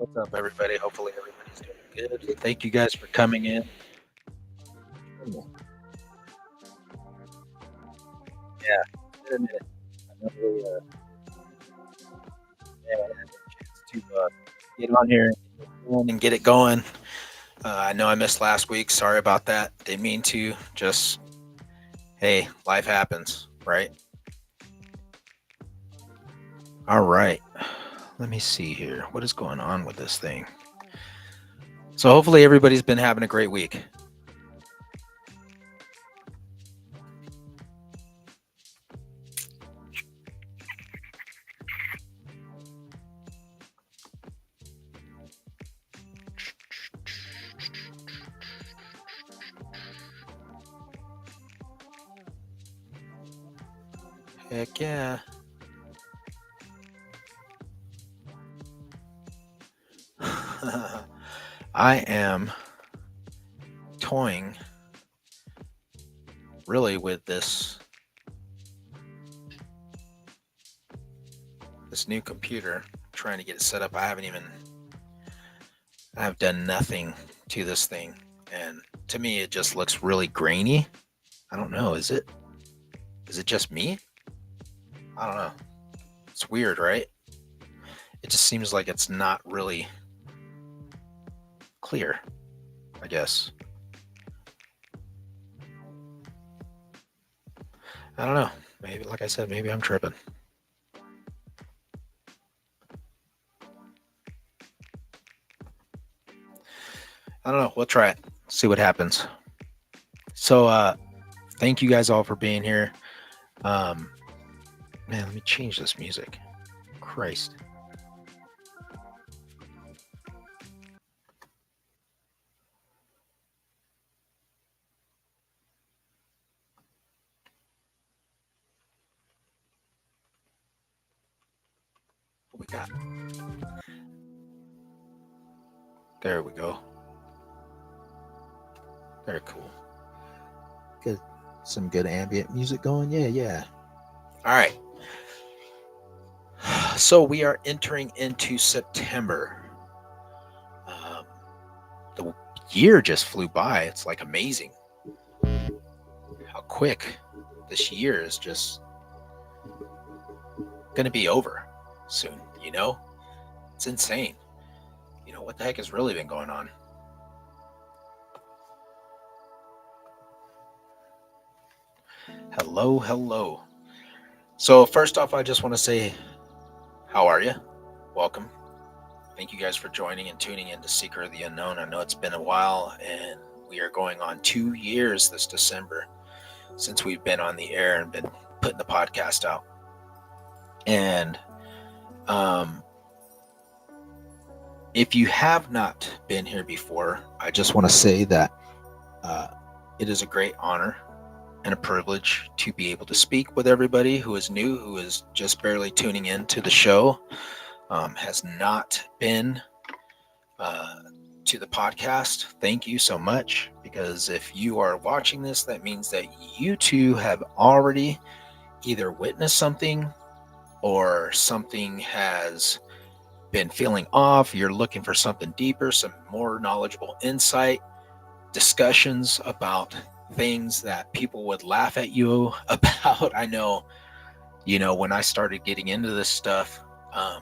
What's up, everybody? Hopefully, everybody's doing good. Thank you guys for coming in. Yeah, it's been a minute. I never really, yeah, I had a chance to get on here and get it going. I know I missed last week. Sorry about that. Didn't mean to. Just, hey, life happens, right? All right. Let me see here. What is going on with this thing? So, hopefully, everybody's been having a great week. Heck yeah. I am toying really with this new computer, trying to get it set up. I've done nothing to this thing, and to me it just looks really grainy. I don't know, is it just me? I don't know. It's weird, right? It just seems like it's not really clear, I guess. I don't know. Maybe, like I said, maybe I'm tripping. I don't know. We'll try it. See what happens. So thank you guys all for being here. Man, let me change this music. Christ. What we got? There we go. Very cool. Good. Some good ambient music going. Yeah. All right. So we are entering into September. The year just flew by. It's like amazing how quick this year is just going to be over soon. It's insane. What the heck has really been going on? Hello. So first off, I just want to say, how are you? Welcome. Thank you guys for joining and tuning in to Seeker of the Unknown. I know it's been a while, and we are going on 2 years this December since we've been on the air and been putting the podcast out. And if you have not been here before, I just want to say that it is a great honor and a privilege to be able to speak with everybody who is new, who is just barely tuning in to the show, has not been to the podcast. Thank you so much, because if you are watching this, that means that you too have already either witnessed something or something has been feeling off. You're looking for something deeper, some more knowledgeable insight, discussions about things that people would laugh at you about. I know, when I started getting into this stuff, a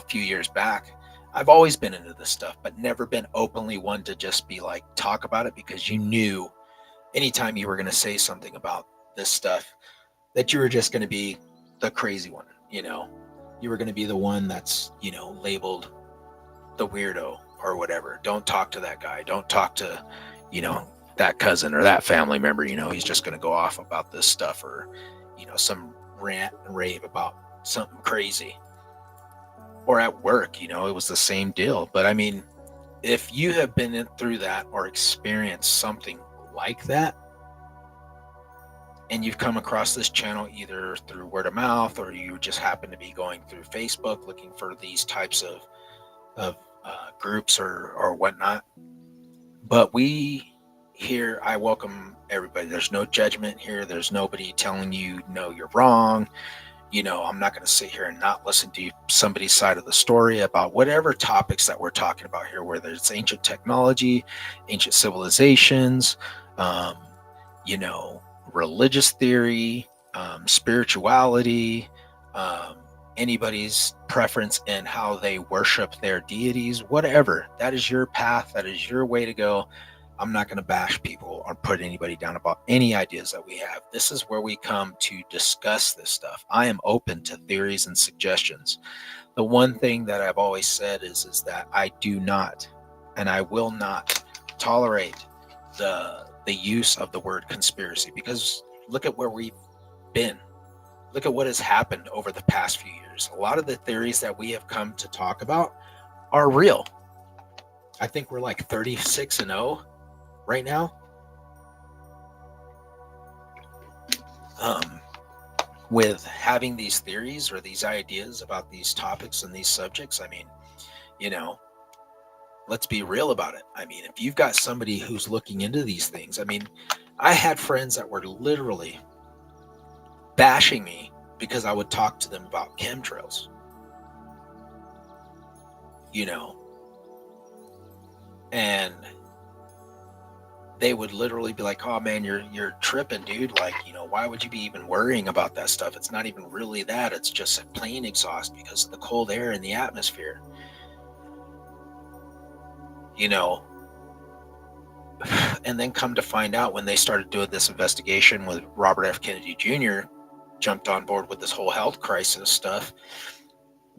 few years back, I've always been into this stuff, but never been openly one to just be like, talk about it, because you knew anytime you were going to say something about this stuff that you were just going to be the crazy one. You were going to be the one that's, labeled the weirdo or whatever. Don't talk to that guy. Don't talk to, that cousin or that family member. He's just going to go off about this stuff, or, some rant and rave about something crazy. Or at work, it was the same deal. But I mean, if you have been through that or experienced something like that, and you've come across this channel either through word of mouth, or you just happen to be going through Facebook looking for these types of groups or whatnot. But we here, I welcome everybody. There's no judgment here. There's nobody telling you, no, you're wrong. I'm not going to sit here and not listen to somebody's side of the story about whatever topics that we're talking about here, whether it's ancient technology, ancient civilizations, um, you know, religious theory, spirituality, um, anybody's preference in how they worship their deities, whatever. That is your path. That is your way to go. I'm not going to bash people or put anybody down about any ideas that we have. This is where we come to discuss this stuff. I am open to theories and suggestions. The one thing that I've always said is that I do not and I will not tolerate the use of the word conspiracy, because look at where we've been. Look at what has happened over the past few years. A lot of the theories that we have come to talk about are real. I think we're like 36-0 right now. With having these theories or these ideas about these topics and these subjects, I mean, let's be real about it. I mean, if you've got somebody who's looking into these things, I mean, I had friends that were literally bashing me because I would talk to them about chemtrails. And they would literally be like, "Oh man, you're tripping, dude. Like, why would you be even worrying about that stuff? It's not even really that. It's just plane exhaust because of the cold air in the atmosphere." And then come to find out, when they started doing this investigation with Robert F. Kennedy Jr., jumped on board with this whole health crisis stuff,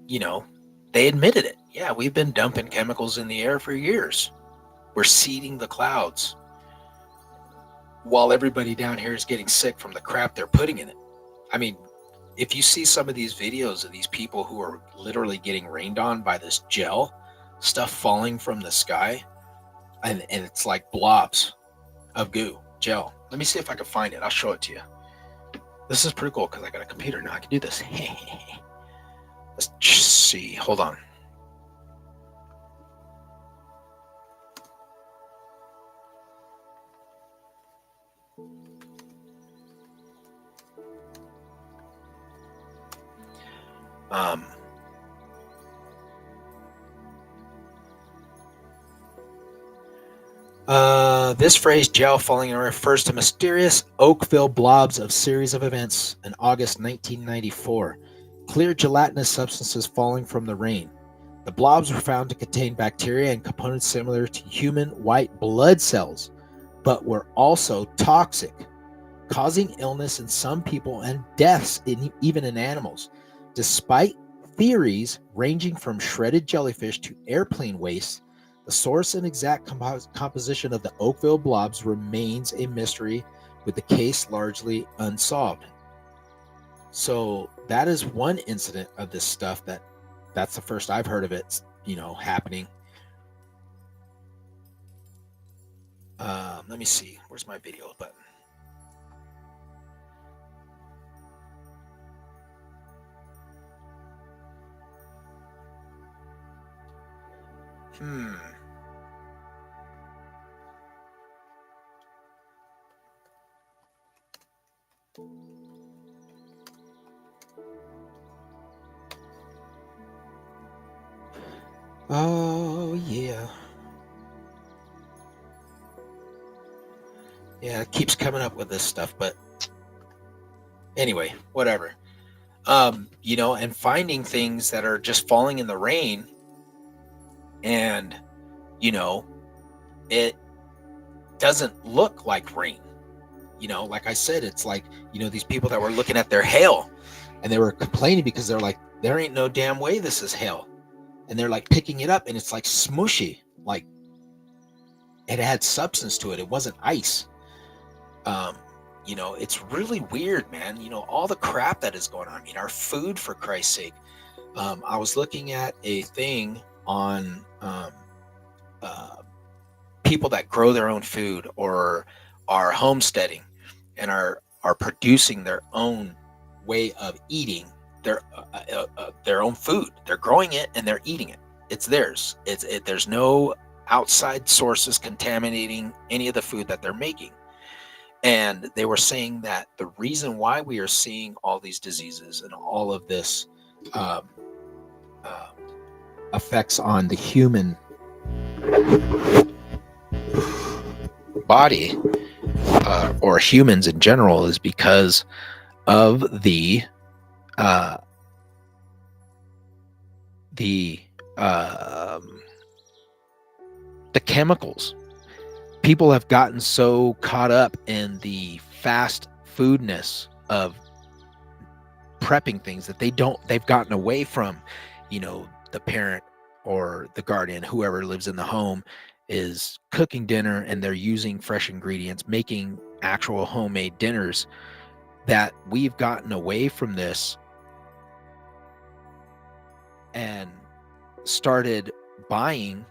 they admitted it. Yeah, we've been dumping chemicals in the air for years. We're seeding the clouds while everybody down here is getting sick from the crap they're putting in it. I mean, if you see some of these videos of these people who are literally getting rained on by this gel stuff falling from the sky, and it's like blobs of goo, gel. Let me see if I can find it. I'll show it to you. This is pretty cool because I got a computer now. I can do this. Let's see. Hold on. This phrase, gel falling in, refers to mysterious Oakville blobs of series of events in August 1994. Clear gelatinous substances falling from the rain. The blobs were found to contain bacteria and components similar to human white blood cells, but were also toxic, causing illness in some people and deaths even in animals. Despite theories ranging from shredded jellyfish to airplane waste, the source and exact composition of the Oakville blobs remains a mystery, with the case largely unsolved. So that is one incident of this stuff that's the first I've heard of it, happening. Let me see. Where's my video button? Oh, yeah. Yeah, it keeps coming up with this stuff, but anyway, whatever. And finding things that are just falling in the rain, and, it doesn't look like rain. Like I said, it's like, these people that were looking at their hail and they were complaining because they're like, there ain't no damn way this is hail. And they're like picking it up and it's like smushy, like it had substance to it. It wasn't ice. It's really weird, man. All the crap that is going on. I mean, our food, for Christ's sake. I was looking at a thing on people that grow their own food or are homesteading and are producing their own way of eating their own food. They're growing it and they're eating it. It's theirs. There's no outside sources contaminating any of the food that they're making. And they were saying that the reason why we are seeing all these diseases and all of this um, uh, effects on the human body, or humans in general, is because of uh, the um, the chemicals. People have gotten so caught up in the fast foodness of prepping things that they've gotten away from, the parent or the guardian, whoever lives in the home, is cooking dinner and they're using fresh ingredients, making actual homemade dinners. That we've gotten away from this and started buying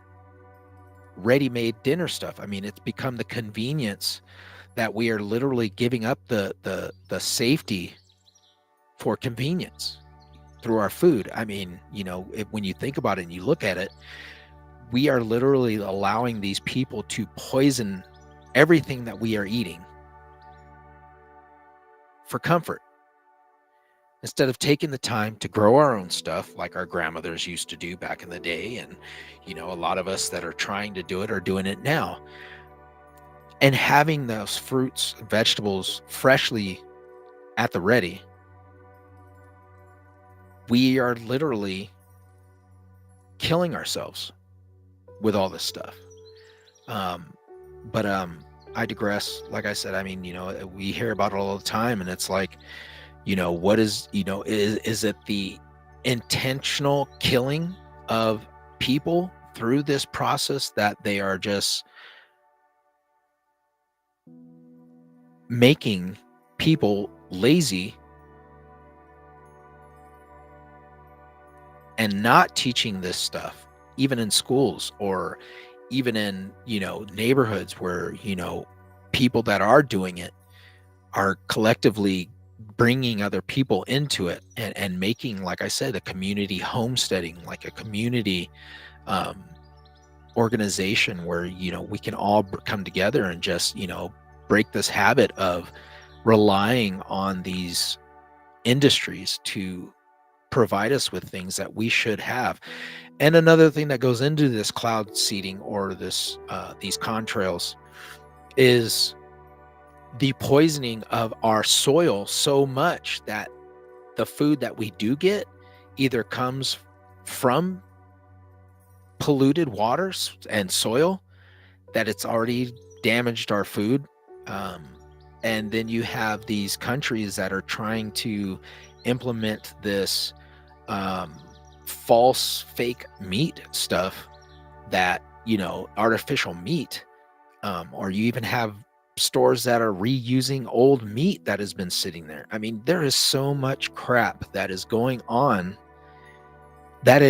ready-made dinner stuff. I mean, it's become the convenience that we are literally giving up the safety for convenience through our food. I mean, when you think about it and you look at it, we are literally allowing these people to poison everything that we are eating for comfort, instead of taking the time to grow our own stuff like our grandmothers used to do back in the day. And a lot of us that are trying to do it are doing it now, and having those fruits and vegetables freshly at the ready. We are literally killing ourselves with all this stuff. But I digress. Like I said, I mean, we hear about it all the time, and it's like, what is it the intentional killing of people through this process, that they are just making people lazy and not teaching this stuff, even in schools, or even in, neighborhoods where, people that are doing it are collectively bringing other people into it, and making, like I said, a community homesteading, like a community organization where, we can all come together and just, break this habit of relying on these industries to provide us with things that we should have. And another thing that goes into this cloud seeding, or this these contrails, is the poisoning of our soil so much that the food that we do get either comes from polluted waters and soil, that it's already damaged our food. And then you have these countries that are trying to implement this false fake meat stuff, that artificial meat, or you even have stores that are reusing old meat that has been sitting there. I mean, there is so much crap that is going on that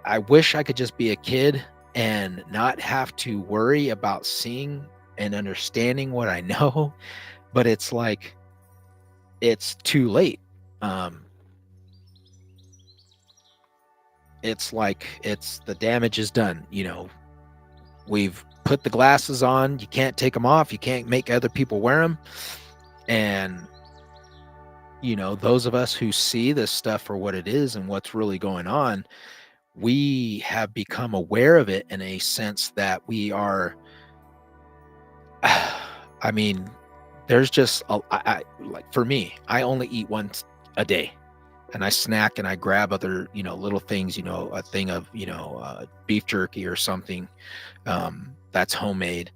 I wish I could just be a kid and not have to worry about seeing and understanding what I know, but it's like, it's too late. It's like, the damage is done. We've put the glasses on, you can't take them off, you can't make other people wear them. And those of us who see this stuff for what it is and what's really going on, we have become aware of it in a sense that we are I mean, there's just like, for me, I only eat once a day, and I snack and I grab other, little things, a thing of, beef jerky or something that's homemade,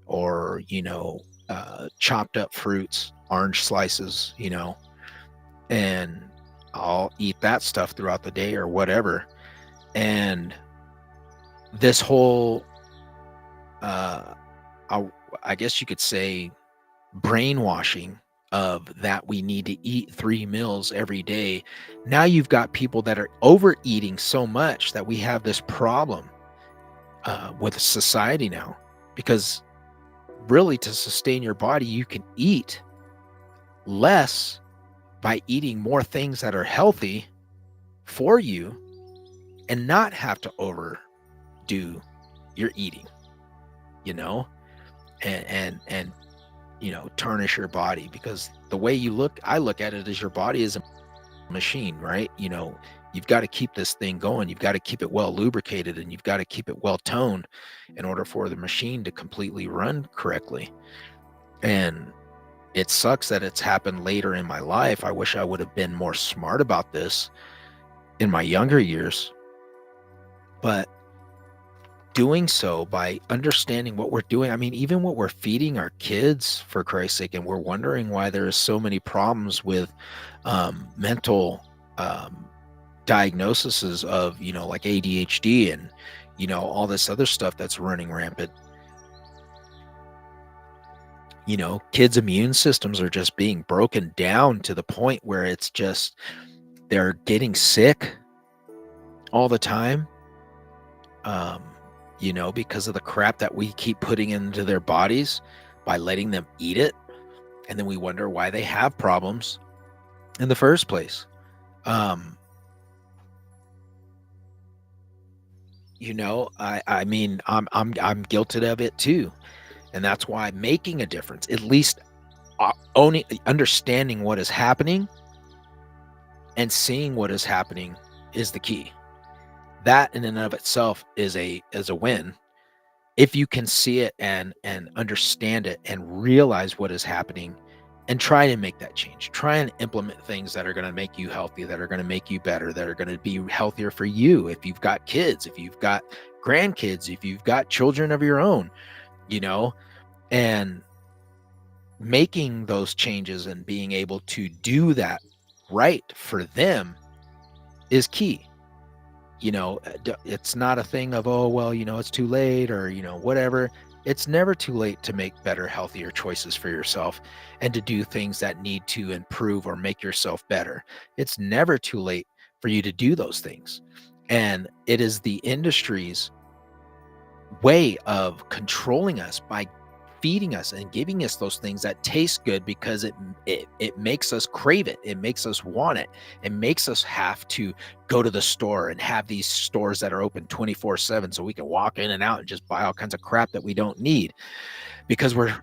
or, chopped up fruits, orange slices, and I'll eat that stuff throughout the day or whatever. And this whole, I guess you could say, brainwashing of that we need to eat 3 meals every day. Now you've got people that are overeating so much that we have this problem with society now, because really, to sustain your body, you can eat less by eating more things that are healthy for you, and not have to overdo your eating, and tarnish your body, because the way I look at it, is your body is a machine, right? You've got to keep this thing going. You've got to keep it well lubricated, and you've got to keep it well toned in order for the machine to completely run correctly. And it sucks that it's happened later in my life. I wish I would have been more smart about this in my younger years. But doing so, by understanding what we're doing, I mean, even what we're feeding our kids, for Christ's sake, and we're wondering why there is so many problems with mental diagnoses of, like ADHD and, all this other stuff that's running rampant. Kids' immune systems are just being broken down to the point where it's just, they're getting sick all the time, because of the crap that we keep putting into their bodies by letting them eat it. And then we wonder why they have problems in the first place. I mean, I'm guilty of it too. And that's why making a difference, at least understanding what is happening and seeing what is happening, is the key. That in and of itself is a win. If you can see it and understand it and realize what is happening and try to make that change, try and implement things that are going to make you healthy, that are going to make you better, that are going to be healthier for you. If you've got kids, if you've got grandkids, if you've got children of your own, and making those changes and being able to do that right for them is key. It's not a thing of, oh, well, it's too late, or, whatever. It's never too late to make better, healthier choices for yourself and to do things that need to improve or make yourself better. It's never too late for you to do those things. And it is the industry's way of controlling us by feeding us and giving us those things that taste good, because it makes us crave it. It makes us want it. It makes us have to go to the store and have these stores that are open 24/7 so we can walk in and out and just buy all kinds of crap that we don't need, because we're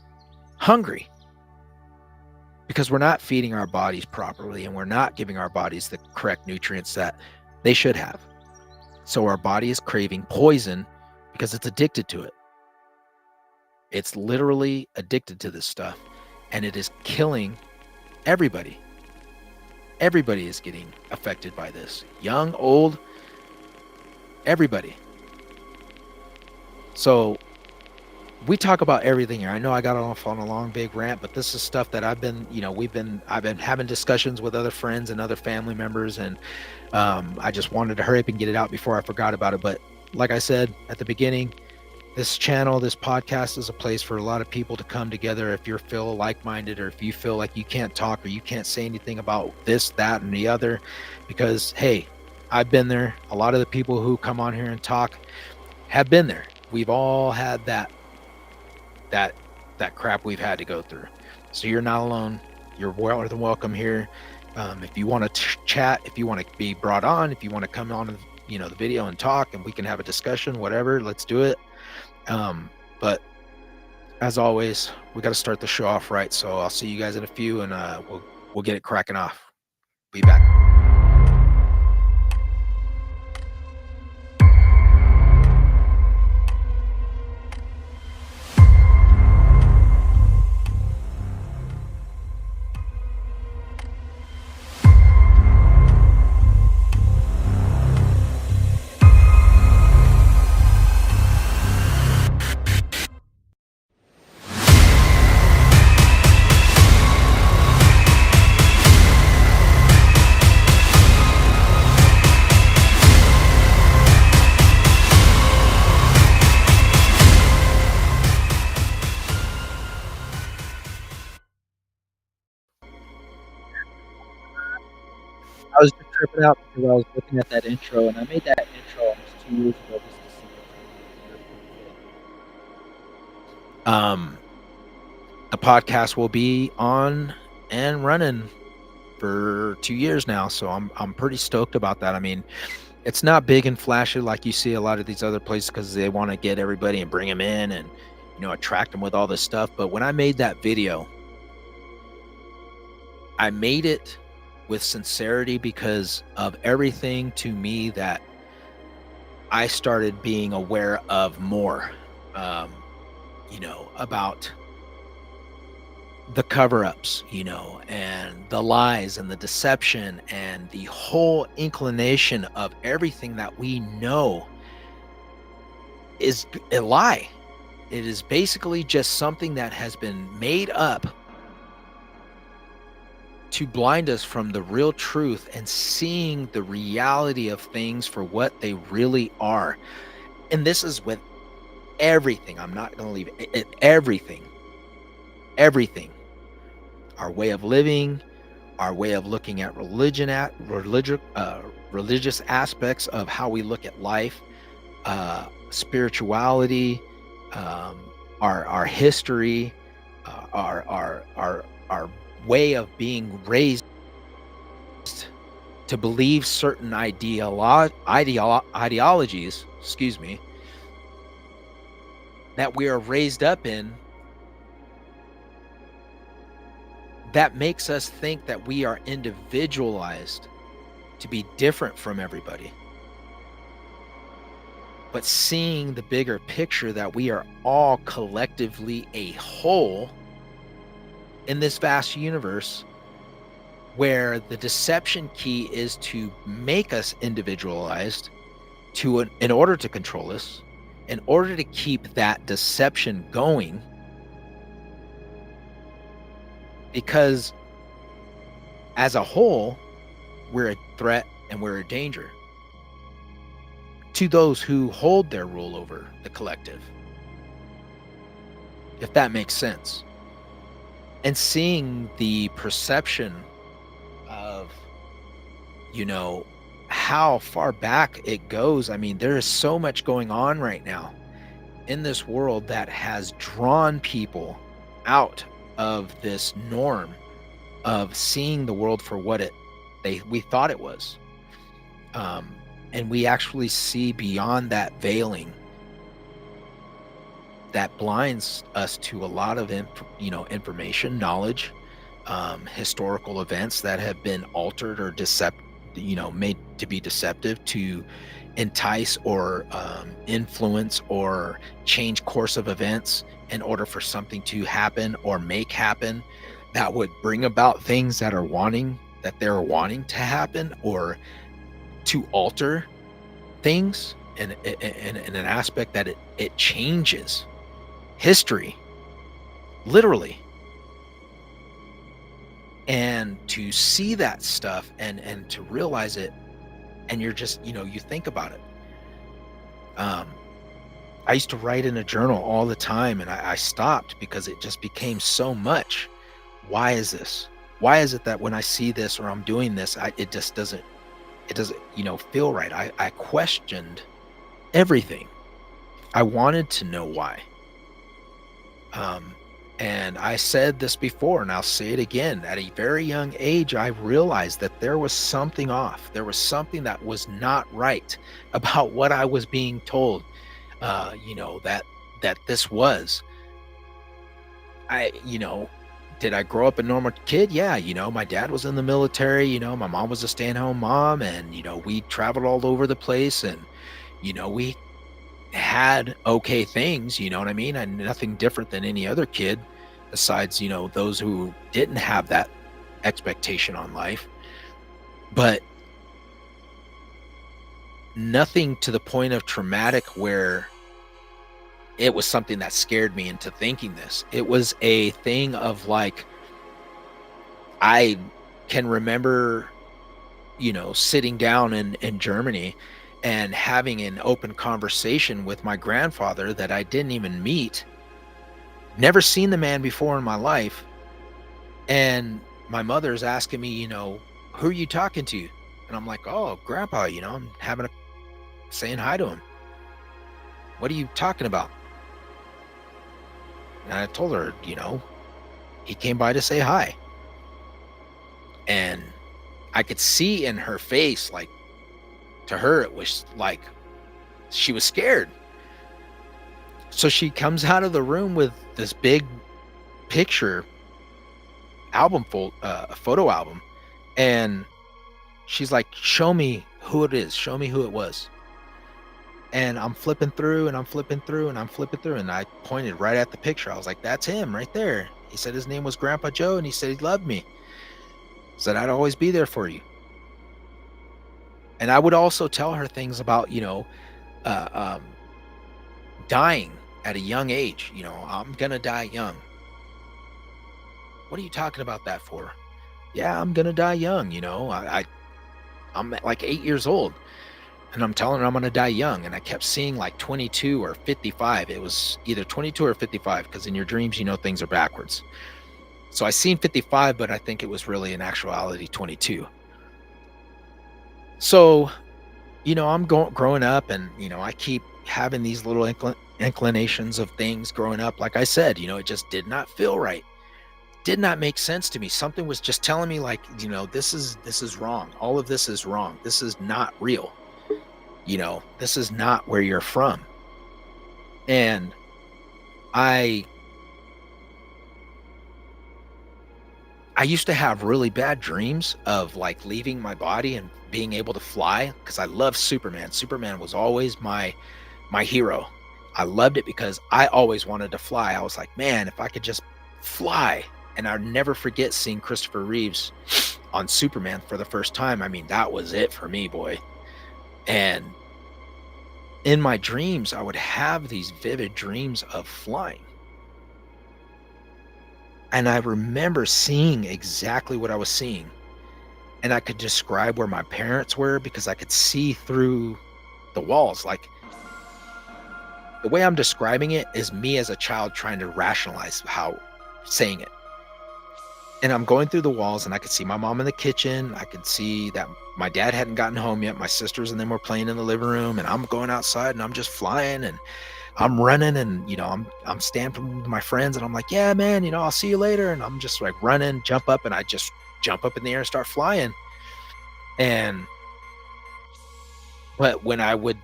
hungry, because we're not feeding our bodies properly, and we're not giving our bodies the correct nutrients that they should have. So our body is craving poison because it's addicted to it. It's literally addicted to this stuff, and it is killing everybody. Everybody is getting affected by this. Young, old, everybody. So we talk about everything here. I know I got off on a long, big rant, but this is stuff that I've been having discussions with other friends and other family members, and I just wanted to hurry up and get it out before I forgot about it. But like I said at the beginning, this channel, this podcast is a place for a lot of people to come together if you feel like-minded, or if you feel like you can't talk or you can't say anything about this, that, and the other. Because, hey, I've been there. A lot of the people who come on here and talk have been there. We've all had that crap we've had to go through. So you're not alone. You're more than welcome here. If you want to chat, if you want to be brought on, if you want to come on the video and talk, and we can have a discussion, whatever, let's do it. But as always, we got to start the show off right. So I'll see you guys in a few, and we'll get it cracking off. Be back. I was just tripping out because I was looking at that intro, and I made that intro almost 2 years ago just to see it. The podcast will be on and running for 2 years now, so I'm pretty stoked about that. I mean, it's not big and flashy like you see a lot of these other places, because they want to get everybody and bring them in and attract them with all this stuff. But when I made that video, I made it with sincerity because of everything to me that I started being aware of more, about the cover-ups, and the lies and the deception and the whole inclination of everything that we know is a lie. It is basically just something that has been made up to blind us from the real truth and seeing the reality of things for what they really are. And this is with everything. I'm not going to leave it. Everything. Everything. Our way of living, our way of looking at religious aspects of how we look at life, spirituality, our history, our way of being raised to believe certain ideologies, that we are raised up in, that makes us think that we are individualized to be different from everybody. But seeing the bigger picture that we are all collectively a whole in this vast universe, where the deception key is to make us individualized in order to control us, in order to keep that deception going, because as a whole, we're a threat and we're a danger to those who hold their rule over the collective, if that makes sense. And seeing the perception of, how far back it goes. I mean, there is so much going on right now in this world that has drawn people out of this norm of seeing the world for what we thought it was. And we actually see beyond that veiling that blinds us to a lot of information, knowledge, historical events that have been altered or made to be deceptive to entice or influence or change course of events in order for something to happen or make happen that would bring about things that they're wanting to happen, or to alter things in an aspect that it changes history, literally. And to see that stuff and to realize it, and you're just, you think about it. I used to write in a journal all the time, and I stopped because it just became so much. Why is this? Why is it that when I see this or I'm doing this, it doesn't feel right? I questioned everything. I wanted to know why. And I said this before, and I'll say it again. At a very young age, I realized that there was something off. There was something that was not right about what I was being told. That this was. Did I grow up a normal kid? Yeah, my dad was in the military. My mom was a stay-at-home mom, and we traveled all over the place, and we had okay things. You know what I mean? And nothing different than any other kid, besides those who didn't have that expectation on life. But nothing to the point of traumatic where it was something that scared me into thinking this. It was a thing of like, I can remember sitting down in Germany and having an open conversation with my grandfather that I didn't even meet. Never seen the man before in my life. And my mother's asking me, who are you talking to? And I'm like, oh, Grandpa, I'm saying hi to him. What are you talking about? And I told her, he came by to say hi. And I could see in her face, like, to her, it was like she was scared. So she comes out of the room with this big picture a photo album, and she's like, "Show me who it is. Show me who it was." And I'm flipping through and I'm flipping through and I'm flipping through, and I pointed right at the picture. I was like, "That's him right there." He said his name was Grandpa Joe, and he said he loved me. Said I'd always be there for you. And I would also tell her things about, uh, um, dying at a young age. I'm gonna die young. What are you talking about that for? Yeah, I'm gonna die young. I'm at like 8 years old, and I'm telling her I'm gonna die young. And I kept seeing like 22 or 55. It was either 22 or 55, because in your dreams, things are backwards. So I seen 55, but I think it was really in actuality 22. So, I'm growing up, and I keep having these little inclinations of things growing up. Like I said, it just did not feel right. Did not make sense to me. Something was just telling me, like, this is wrong. All of this is wrong. This is not real. This is not where you're from. And I I used to have really bad dreams of like leaving my body and being able to fly, because I love Superman. Superman was always my hero. I loved it because I always wanted to fly. I was like, man, if I could just fly. And I'll never forget seeing Christopher Reeves on Superman for the first time. I mean, that was it for me, boy. And in my dreams, I would have these vivid dreams of flying. And I remember seeing exactly what I was seeing. And I could describe where my parents were because I could see through the walls. Like, the way I'm describing it is me as a child trying to rationalize how saying it. And I'm going through the walls, and I could see my mom in the kitchen. I could see that my dad hadn't gotten home yet. My sisters and them were playing in the living room, and I'm going outside and I'm just flying, and I'm running, and I'm stamping with my friends, and I'm like, yeah, man, I'll see you later. And I'm just like running, jump up, and I just jump up in the air and start flying. And but when I would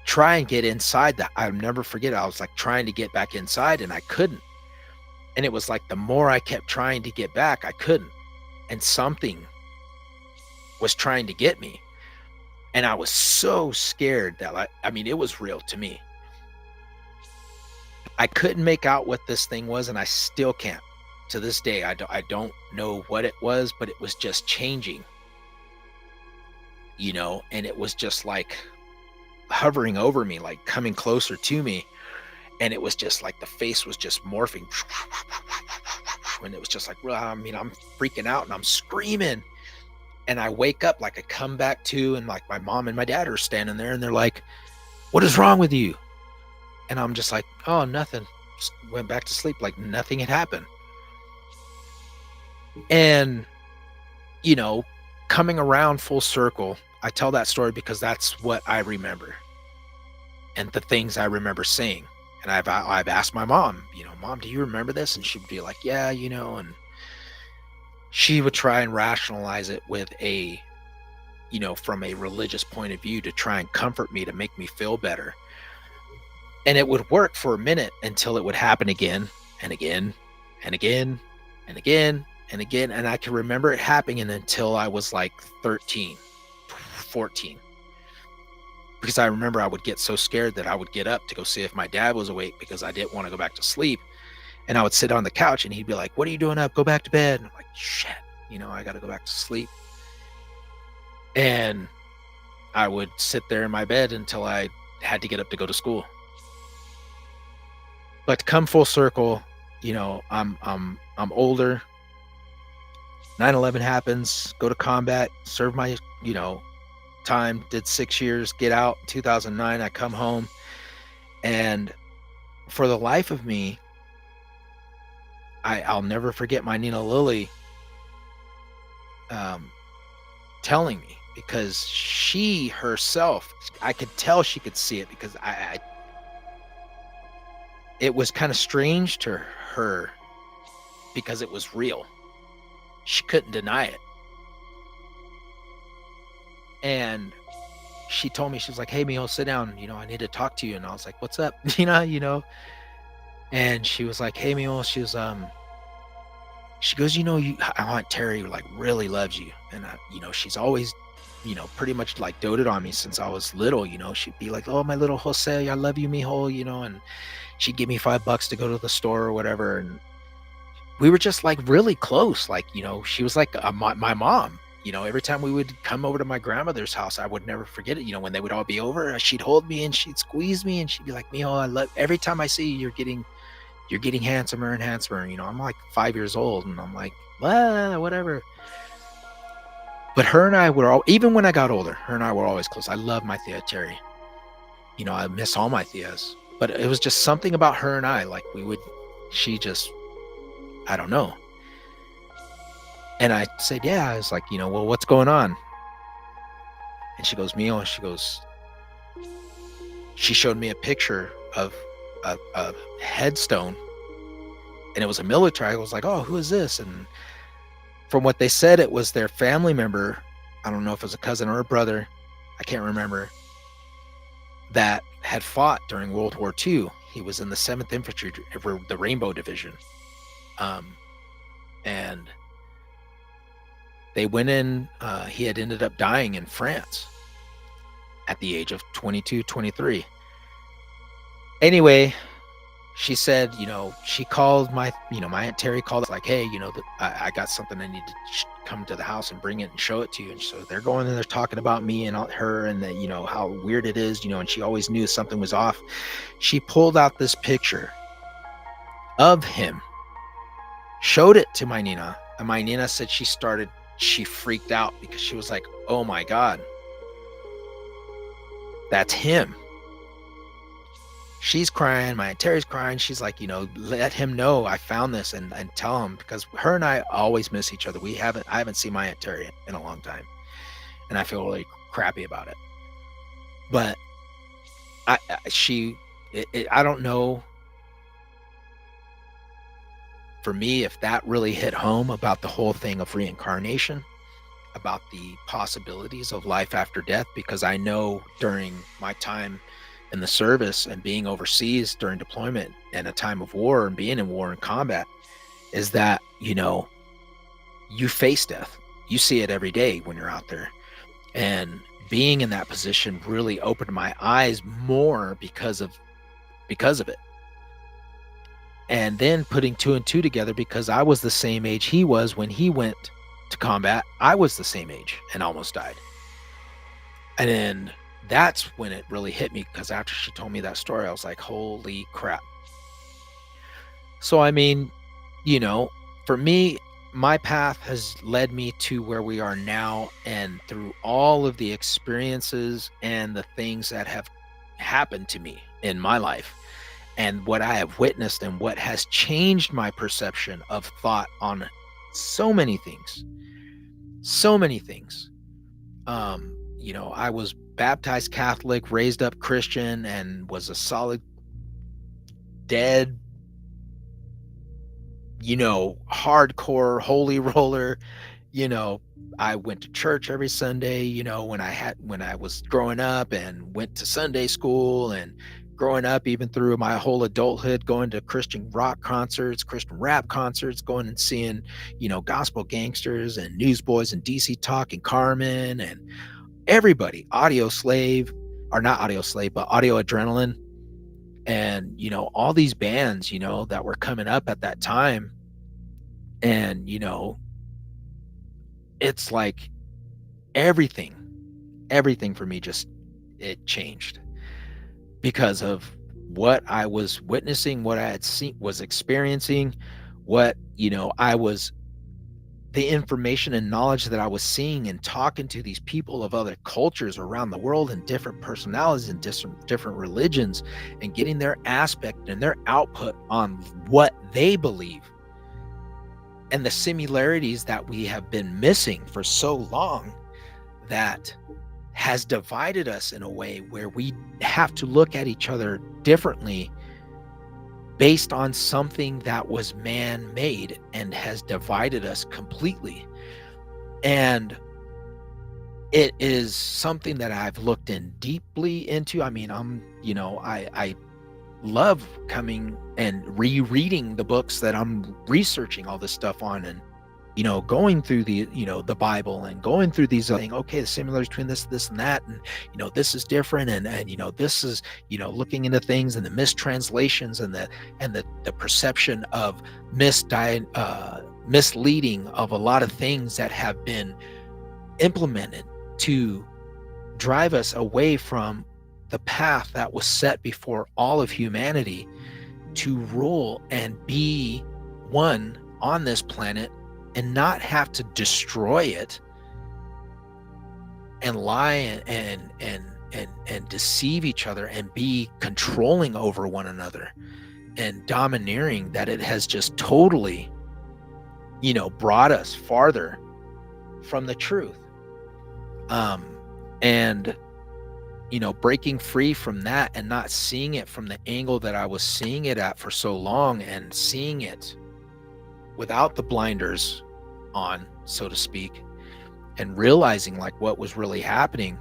try and get inside, that I'll never forget, I was like trying to get back inside and I couldn't. And it was like the more I kept trying to get back, I couldn't. And something was trying to get me. And I was so scared that I mean, it was real to me. I couldn't make out what this thing was, and I still can't. To this day, I don't know what it was, but it was just changing, and it was just like hovering over me, like coming closer to me. And it was just like the face was just morphing. And it was just like, well, I mean, I'm freaking out and I'm screaming. And I wake up, like I come back to, and like my mom and my dad are standing there, and they're like, what is wrong with you? And I'm just like, oh, nothing. Just went back to sleep like nothing had happened. And, you know, coming around full circle, I tell that story because that's what I remember and the things I remember seeing. And I've asked my mom, Mom, do you remember this? And she would be like, yeah, and she would try and rationalize it with from a religious point of view to try and comfort me, to make me feel better. And it would work for a minute until it would happen again and again and again and again and again. And I can remember it happening until I was like 13, 14. Because I remember I would get so scared that I would get up to go see if my dad was awake, because I didn't want to go back to sleep. And I would sit on the couch and he'd be like, what are you doing up? Go back to bed. And I'm like, shit, I got to go back to sleep. And I would sit there in my bed until I had to get up to go to school. But to come full circle, I'm older. 9/11 happens, go to combat, serve my, time, did 6 years, get out. 2009, I come home, and for the life of me, I'll never forget my Nina Lily telling me, because she herself, I could tell she could see it, because it was kind of strange to her because it was real. She couldn't deny it. And she told me, she was like, "Hey, Mijo, sit down. I need to talk to you." And I was like, "What's up?" And she was like, "Hey, Mijo," she goes, Aunt Terry like really loves you. And she's always, pretty much like doted on me since I was little. She'd be like, "Oh, my little Jose, I love you, Mijo," and she'd give me $5 to go to the store or whatever. And we were just like really close. Like, she was like my mom. Every time we would come over to my grandmother's house, I would never forget it. When they would all be over, she'd hold me and she'd squeeze me and she'd be like, "Mijo, I love every time I see you, you're getting handsomer and handsomer." I'm like 5 years old and I'm like, whatever. But her and I were all, even when I got older, her and I were always close. I love my Thea Terry. I miss all my Theas, but it was just something about her and I, like she just, I don't know. And I said, yeah, I was like, well, what's going on? And she goes, Mijo, she showed me a picture of a headstone and it was a military. I was like, "Oh, who is this?" And from what they said, it was their family member. I don't know if it was a cousin or a brother. I can't remember. That had fought during World War II. He was in the 7th Infantry, the Rainbow Division. And they went in, he had ended up dying in France at the age of 22, 23. Anyway, she said, she called my Aunt Terry called, like, "Hey, I got something I need to come to the house and bring it and show it to you." And so they're going and they're talking about me and her and that, how weird it is, and she always knew something was off. She pulled out this picture of him, showed it to my Nina, and my Nina said she freaked out because she was like, "Oh my God, that's him." She's crying. My Aunt Terry's crying. She's like, "Let him know I found this and tell him," because her and I always miss each other. I haven't seen my Aunt Terry in a long time, and I feel really crappy about it. But I don't know. For me, if that really hit home about the whole thing of reincarnation, about the possibilities of life after death, because I know during my time in the service and being overseas during deployment and a time of war and being in war and combat, is that, you face death. You see it every day when you're out there. And being in that position really opened my eyes more because of it. And then putting 2 and 2 together, because I was the same age he was when he went to combat. I was the same age and almost died. And then that's when it really hit me, because after she told me that story, I was like, holy crap. So, I mean, for me, my path has led me to where we are now. And through all of the experiences and the things that have happened to me in my life, and what I have witnessed and what has changed my perception of thought on so many things. I was baptized Catholic, raised up Christian, and was a solid dead, hardcore holy roller. I went to church every Sunday, when I was growing up, and went to Sunday school, and growing up even through my whole adulthood, going to Christian rock concerts, Christian rap concerts, going and seeing, Gospel Gangsters and Newsboys and DC Talk and Carmen and everybody, Audio Slave, or not Audio Slave, but Audio Adrenaline. And, all these bands, that were coming up at that time. And, it's like everything for me it changed because of what I was witnessing, what I had seen, was experiencing, what, the information and knowledge that I was seeing and talking to these people of other cultures around the world and different personalities and different religions, and getting their aspect and their output on what they believe, and the similarities that we have been missing for so long, that has divided us in a way where we have to look at each other differently based on something that was man-made and has divided us completely. And it is something that I've looked in deeply into. I mean, I love coming and rereading the books that I'm researching all this stuff on, and going through the Bible and going through these thing, okay, the similarities between this and that, and this is different, and this is looking into things and the mistranslations and the perception of misleading of a lot of things that have been implemented to drive us away from the path that was set before all of humanity to rule and be one on this planet and not have to destroy it and lie and deceive each other and be controlling over one another and domineering, that it has just totally brought us farther from the truth. And breaking free from that and not seeing it from the angle that I was seeing it at for so long, and seeing it without the blinders on, so to speak, and realizing like what was really happening,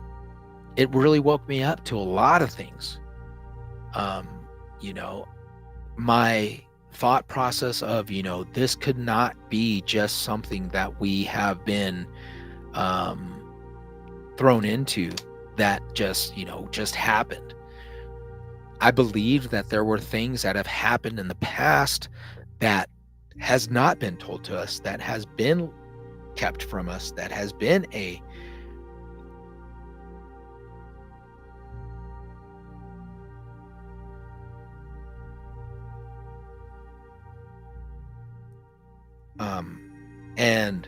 it really woke me up to a lot of things. My thought process of, this could not be just something that we have been thrown into, that just happened. I believe that there were things that have happened in the past that has not been told to us, that has been kept from us, that has been a and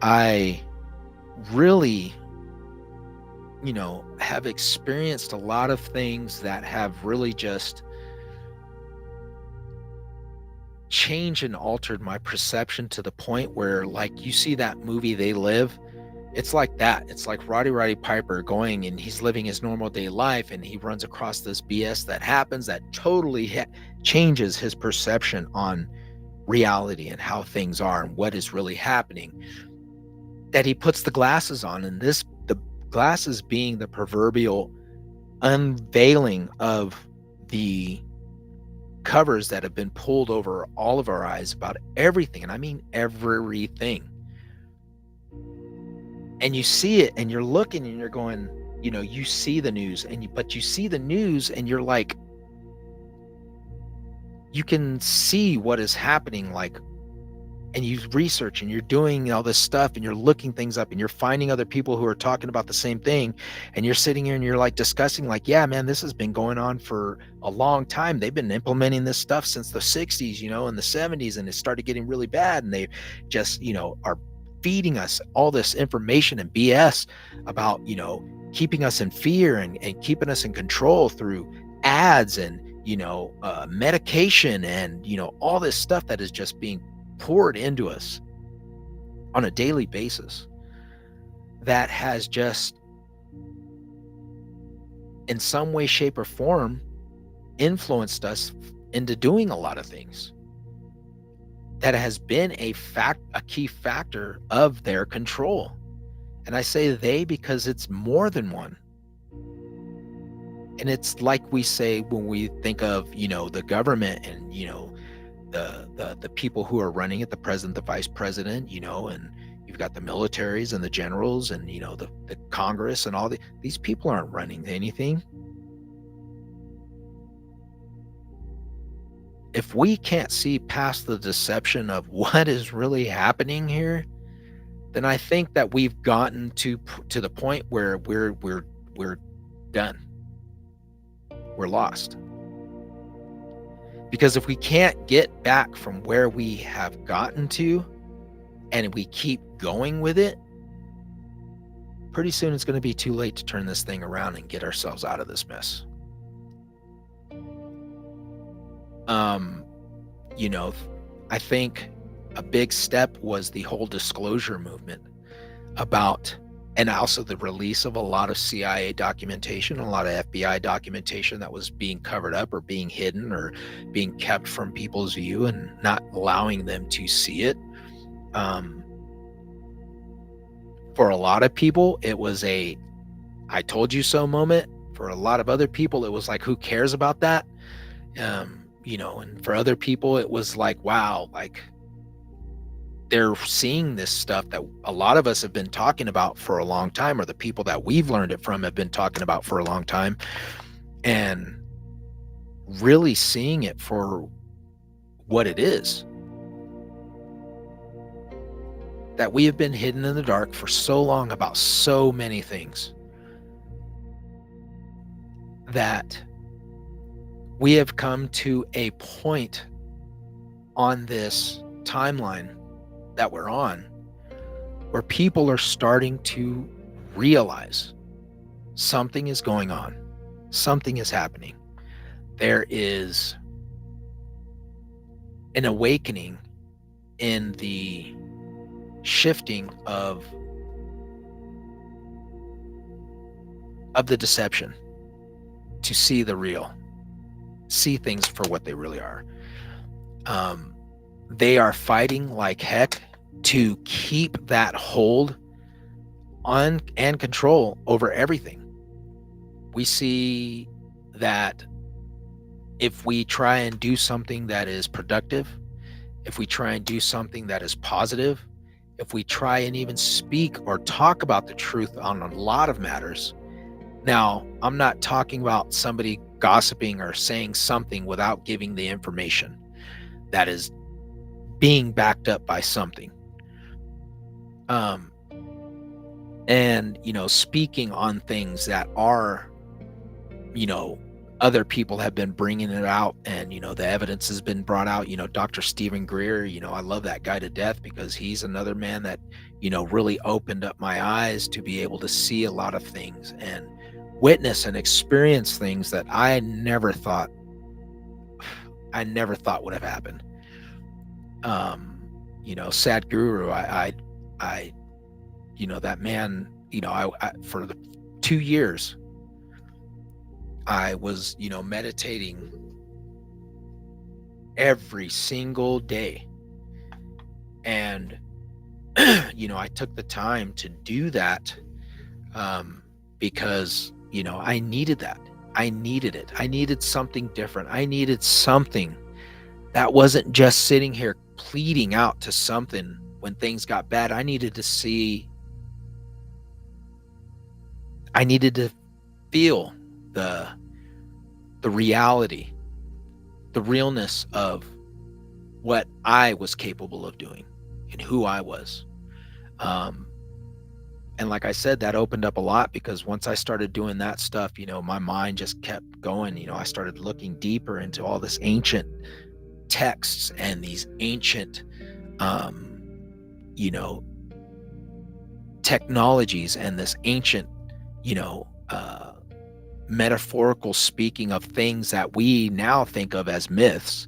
I really have experienced a lot of things that have really just changed and altered my perception, to the point where, like, you see that movie They Live, it's like that. It's like Roddy Piper going and he's living his normal day life, and he runs across this BS that happens that totally changes his perception on reality and how things are and what is really happening. That he puts the glasses on, and the glasses being the proverbial unveiling of the covers that have been pulled over all of our eyes about everything, and I mean everything. And you see it, and you're looking, and you're going, you see the news, but you see the news, and you're like, you can see what is happening, like, and you research and you're doing all this stuff and you're looking things up and you're finding other people who are talking about the same thing, and you're sitting here and you're like discussing, like, yeah, man, this has been going on for a long time. They've been implementing this stuff since the 60s, and the 70s, and it started getting really bad, and they just, are feeding us all this information and BS about, keeping us in fear and keeping us in control through ads and, medication and, all this stuff that is just being poured into us on a daily basis, that has just in some way, shape, or form influenced us into doing a lot of things. That has been a key factor of their control. And I say they because it's more than one. And it's like we say when we think of, the government and, the people who are running it, the president, the vice president, and you've got the militaries and the generals and, the Congress and all these people aren't running anything. If we can't see past the deception of what is really happening here, then I think that we've gotten to the point where we're done. We're lost. Because if we can't get back from where we have gotten to, and we keep going with it, pretty soon it's going to be too late to turn this thing around and get ourselves out of this mess. I think a big step was the whole disclosure movement about, and also the release of a lot of CIA documentation, a lot of FBI documentation that was being covered up or being hidden or being kept from people's view and not allowing them to see it. For For a lot of people, it was a "I told you so" moment. For a lot of other people, it was like, "Who cares about that?" And for other people, it was like, "Wow, like they're seeing this stuff that a lot of us have been talking about for a long time, or the people that we've learned it from have been talking about for a long time, and really seeing it for what it is, that we have been hidden in the dark for so long about so many things, that we have come to a point on this timeline that we're on where people are starting to realize something is going on, something is happening. There is an awakening in the shifting of the deception, to see the real, see things for what they really are. They are fighting like heck to keep that hold on and control over everything. We see that if we try and do something that is productive, if we try and do something that is positive, if we try and even speak or talk about the truth on a lot of matters. Now, I'm not talking about somebody gossiping or saying something without giving the information that is being backed up by something. And speaking on things that are, other people have been bringing it out, and the evidence has been brought out. Dr. Stephen Greer, I love that guy to death, because he's another man that really opened up my eyes to be able to see a lot of things and witness and experience things that I never thought would have happened. Sadhguru, that man, I for the 2 years I was, meditating every single day. And, I took the time to do that, because, I needed that. I needed it. I needed something different. I needed something that wasn't just sitting here pleading out to something when things got bad. I needed to feel the reality, the realness of what I was capable of doing and who I was. And like I said, that opened up a lot, because once I started doing that stuff, my mind just kept going. I started looking deeper into all this ancient texts and these ancient, technologies, and this ancient, metaphorical speaking of things that we now think of as myths,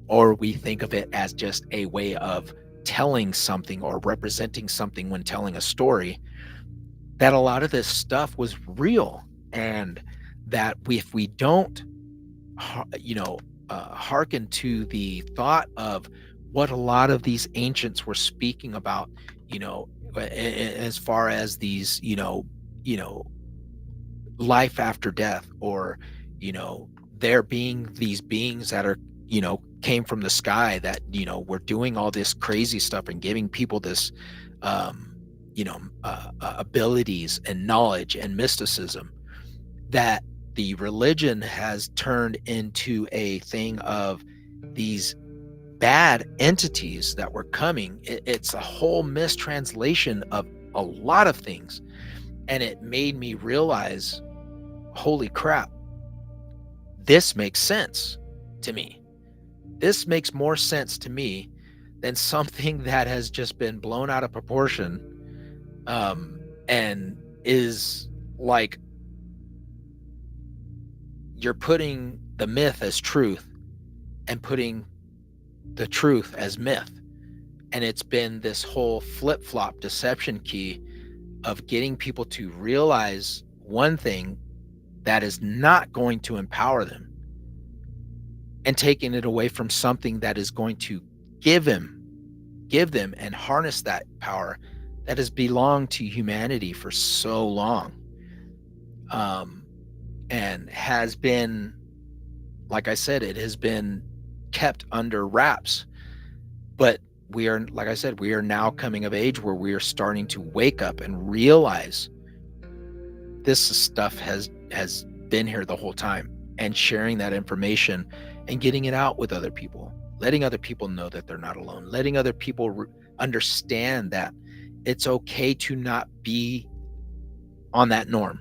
or we think of it as just a way of telling something or representing something when telling a story, that a lot of this stuff was real. And that if we don't hearken to the thought of what a lot of these ancients were speaking about, as far as these life after death, or there being these beings that are came from the sky, that were doing all this crazy stuff and giving people this abilities and knowledge and mysticism, that the religion has turned into a thing of these bad entities that were coming. It's a whole mistranslation of a lot of things. And it made me realize, holy crap, this makes sense to me. This makes more sense to me than something that has just been blown out of proportion, and is like, you're putting the myth as truth and putting the truth as myth. And it's been this whole flip-flop deception key of getting people to realize one thing that is not going to empower them, and taking it away from something that is going to give them and harness that power that has belonged to humanity for so long, and has been, like I said, it has been kept under wraps. But we are, like I said, we are now coming of age where we are starting to wake up and realize this stuff has been here the whole time, and sharing that information and getting it out with other people, letting other people know that they're not alone, letting other people understand that it's okay to not be on that norm.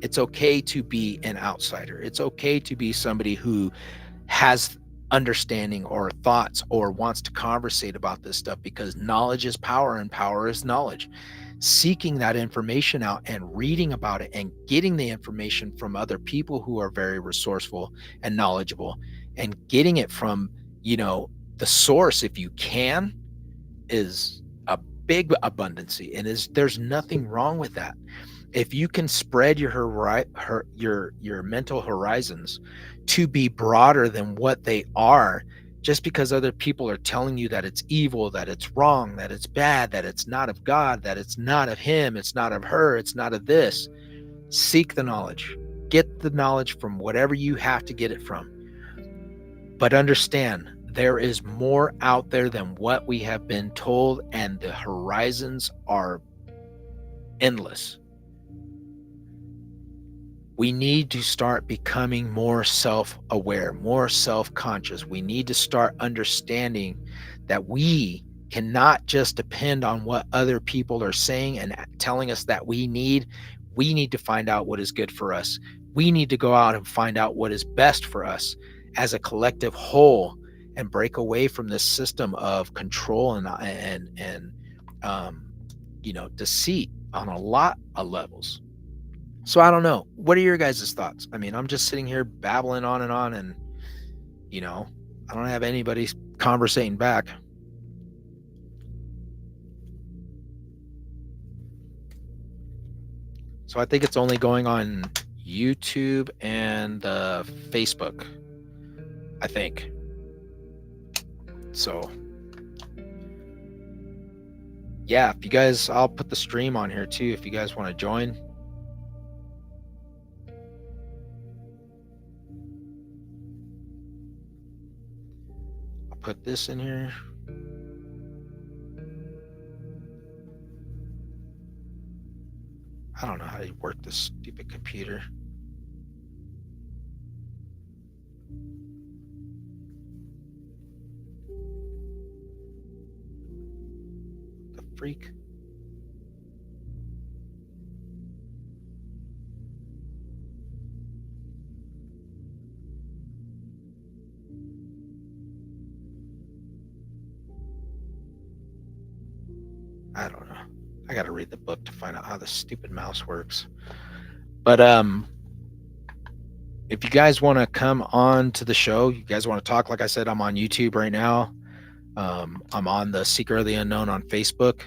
It's okay to be an outsider. It's okay to be somebody who has understanding or thoughts or wants to conversate about this stuff, because knowledge is power and power is knowledge. Seeking that information out and reading about it and getting the information from other people who are very resourceful and knowledgeable, and getting it from, the source, if you can, is a big abundancy, and there's nothing wrong with that. If you can spread your mental horizons to be broader than what they are, just because other people are telling you that it's evil, that it's wrong, that it's bad, that it's not of God, that it's not of him, it's not of her, it's not of this, seek the knowledge. Get the knowledge from whatever you have to get it from. But understand, there is more out there than what we have been told, and the horizons are endless. We need to start becoming more self-aware, more self-conscious. We need to start understanding that we cannot just depend on what other people are saying and telling us that we need. We need to find out what is good for us. We need to go out and find out what is best for us as a collective whole, and break away from this system of control and deceit on a lot of levels. So I don't know. What are your guys' thoughts? I mean, I'm just sitting here babbling on, and I don't have anybody conversating back. So I think it's only going on YouTube and Facebook, I think. So yeah, if you guys, I'll put the stream on here too if you guys want to join. I'll put this in here. I don't know how to work this stupid computer. The freak. I don't know. I got to read the book to find out how the stupid mouse works. But if you guys want to come on to the show, you guys want to talk, like I said, I'm on YouTube right now. I'm on the Seeker of the Unknown on Facebook.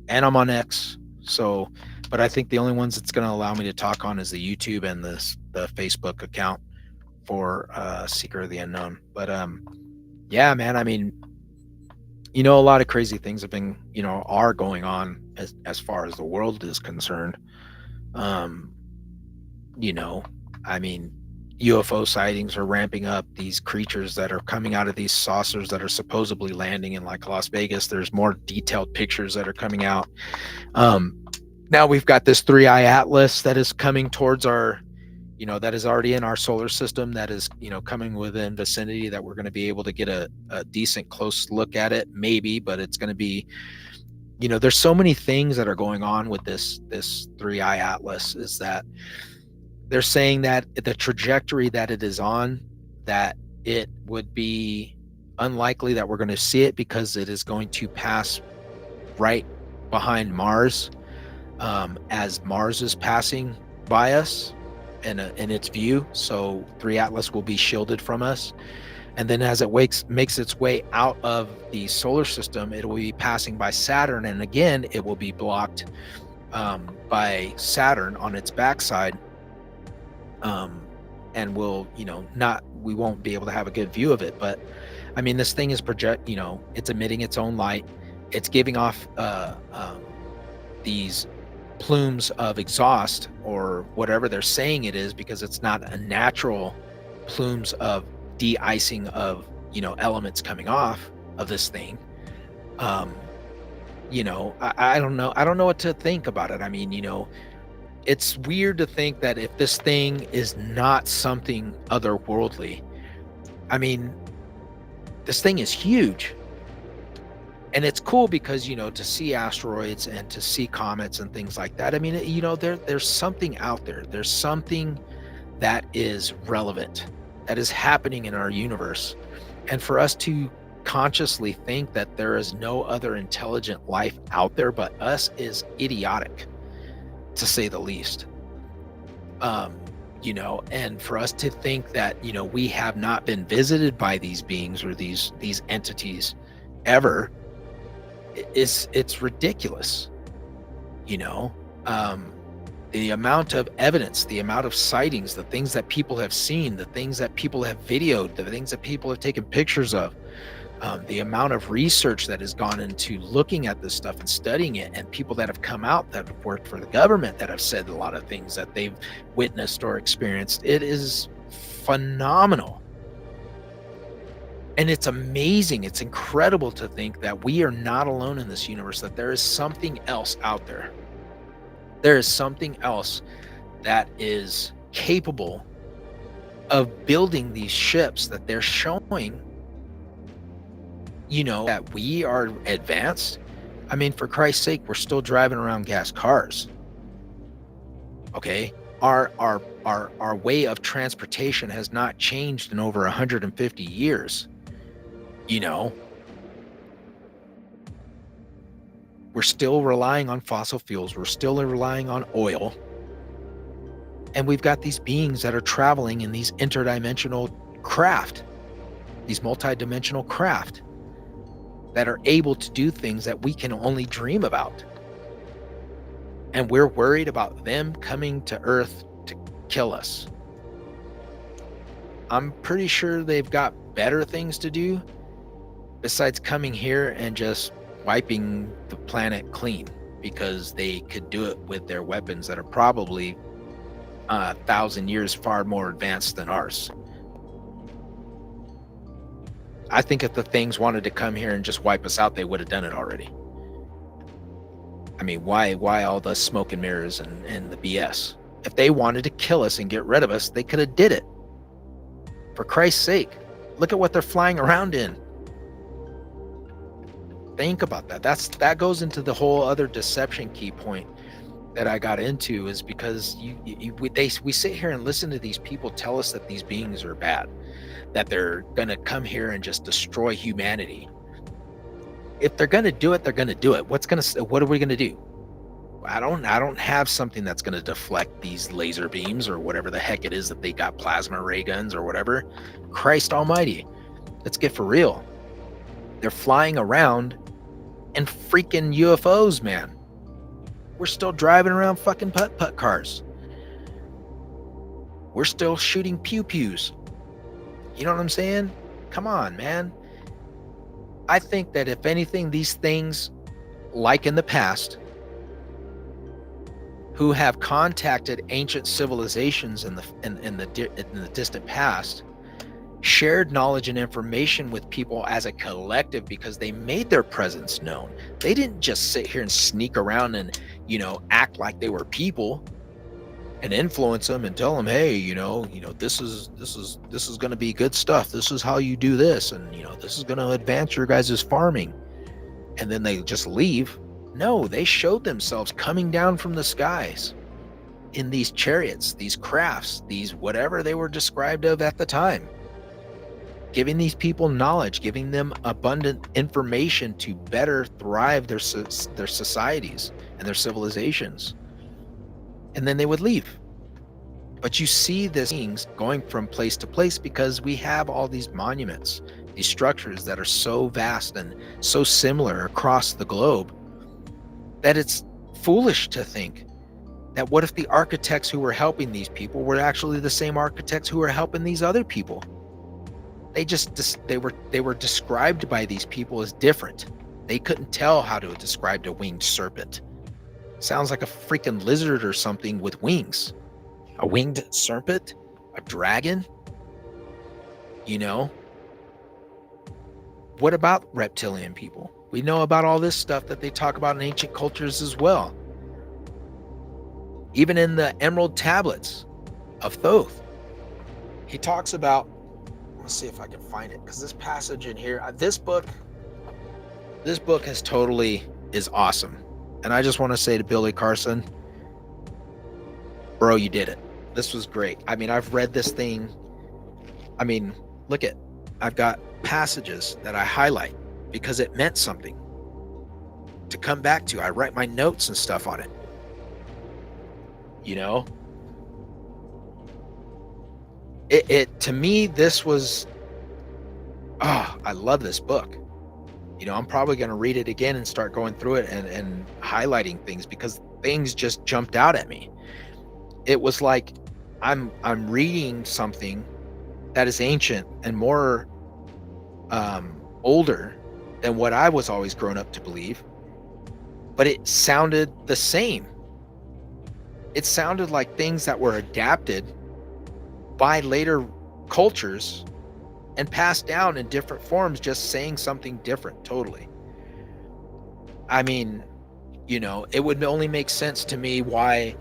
And I'm on X. So, but I think the only ones that's going to allow me to talk on is the YouTube and the Facebook account for Seeker of the Unknown. But yeah, man, I mean, a lot of crazy things have been, are going on as far as the world is concerned. I mean, UFO sightings are ramping up. These creatures that are coming out of these saucers that are supposedly landing in like Las Vegas, there's more detailed pictures that are coming out. Now we've got this 3i Atlas that is coming towards our, that is already in our solar system, that is, coming within vicinity, that we're going to be able to get a decent close look at it, maybe, but it's going to be, there's so many things that are going on with this 3i Atlas, is that they're saying that the trajectory that it is on, that it would be unlikely that we're going to see it, because it is going to pass right behind Mars, as Mars is passing by us in its view. So 3 Atlas will be shielded from us, and then as it makes its way out of the solar system, it will be passing by Saturn, and again it will be blocked by Saturn on its backside, and we won't be able to have a good view of it. But I mean, this thing is it's emitting its own light. It's giving off these plumes of exhaust or whatever they're saying it is, because it's not a natural plumes of de-icing of, elements coming off of this thing. um I don't know. I don't know what to think about it. I mean, it's weird to think that if this thing is not something otherworldly, I mean, this thing is huge. And it's cool because, to see asteroids and to see comets and things like that. I mean, there's something out there. There's something that is relevant, that is happening in our universe. And for us to consciously think that there is no other intelligent life out there but us is idiotic, to say the least. And for us to think that, we have not been visited by these beings or these entities ever, it's ridiculous. you know the amount of evidence, the amount of sightings, the things that people have seen, the things that people have videoed, the things that people have taken pictures of, the amount of research that has gone into looking at this stuff and studying it, and people that have come out that have worked for the government that have said a lot of things that they've witnessed or experienced. It is phenomenal. And it's amazing. It's incredible to think that we are not alone in this universe, that there is something else out there. There is something else that is capable of building these ships that they're showing, that we are advanced. I mean, for Christ's sake, we're still driving around gas cars. Okay? Our way of transportation has not changed in over 150 years. We're still relying on fossil fuels. We're still relying on oil. And we've got these beings that are traveling in these interdimensional craft, these multidimensional craft that are able to do things that we can only dream about. And we're worried about them coming to Earth to kill us. I'm pretty sure they've got better things to do besides coming here and just wiping the planet clean, because they could do it with their weapons that are probably 1,000 years far more advanced than ours. I think if the things wanted to come here and just wipe us out, they would have done it already. I mean, why all the smoke and mirrors and the BS? If they wanted to kill us and get rid of us, they could have did it. For Christ's sake, look at what they're flying around in. Think about that. That goes into the whole other deception key point that I got into, is because we sit here and listen to these people tell us that these beings are bad, that they're going to come here and just destroy humanity. If they're going to do it, they're going to do it. What are we going to do? I don't have something that's going to deflect these laser beams or whatever the heck it is that they got, plasma ray guns or whatever. Christ almighty. Let's get for real. They're flying around in freaking UFOs, man. We're still driving around fucking putt-putt cars. We're still shooting pew-pews. You know what I'm saying? Come on, man. I think that if anything, these things, like in the past, who have contacted ancient civilizations in the distant past, shared knowledge and information with people as a collective because they made their presence known. They didn't just sit here and sneak around and, act like they were people and influence them and tell them, hey, this is going to be good stuff. This is how you do this. And, this is going to advance your guys' farming. And then they just leave. No, they showed themselves coming down from the skies in these chariots, these crafts, these whatever they were described of at the time, giving these people knowledge, giving them abundant information to better thrive their societies and their civilizations. And then they would leave. But you see these things going from place to place because we have all these monuments, these structures that are so vast and so similar across the globe that it's foolish to think that what if the architects who were helping these people were actually the same architects who were helping these other people? They were described by these people as different. They couldn't tell how to describe a winged serpent. Sounds like a freaking lizard or something with wings. A winged serpent? A dragon? You know? What about reptilian people? We know about all this stuff that they talk about in ancient cultures as well. Even in the Emerald Tablets of Thoth, he talks about, let's see if I can find it, because this passage in here, this book is awesome. And I just want to say to Billy Carson, bro, you did it. This was great. I mean, I've read this thing. I mean, I've got passages that I highlight because it meant something to come back to. I write my notes and stuff on it. You know, it to me, this was, I love this book. You know, I'm probably going to read it again and start going through it and highlighting things, because things just jumped out at me. It was like I'm reading something that is ancient and more older than what I was always grown up to believe, but it sounded the same. It sounded like things that were adapted by later cultures and passed down in different forms, just saying something different totally. I mean, you know, it would only make sense to me why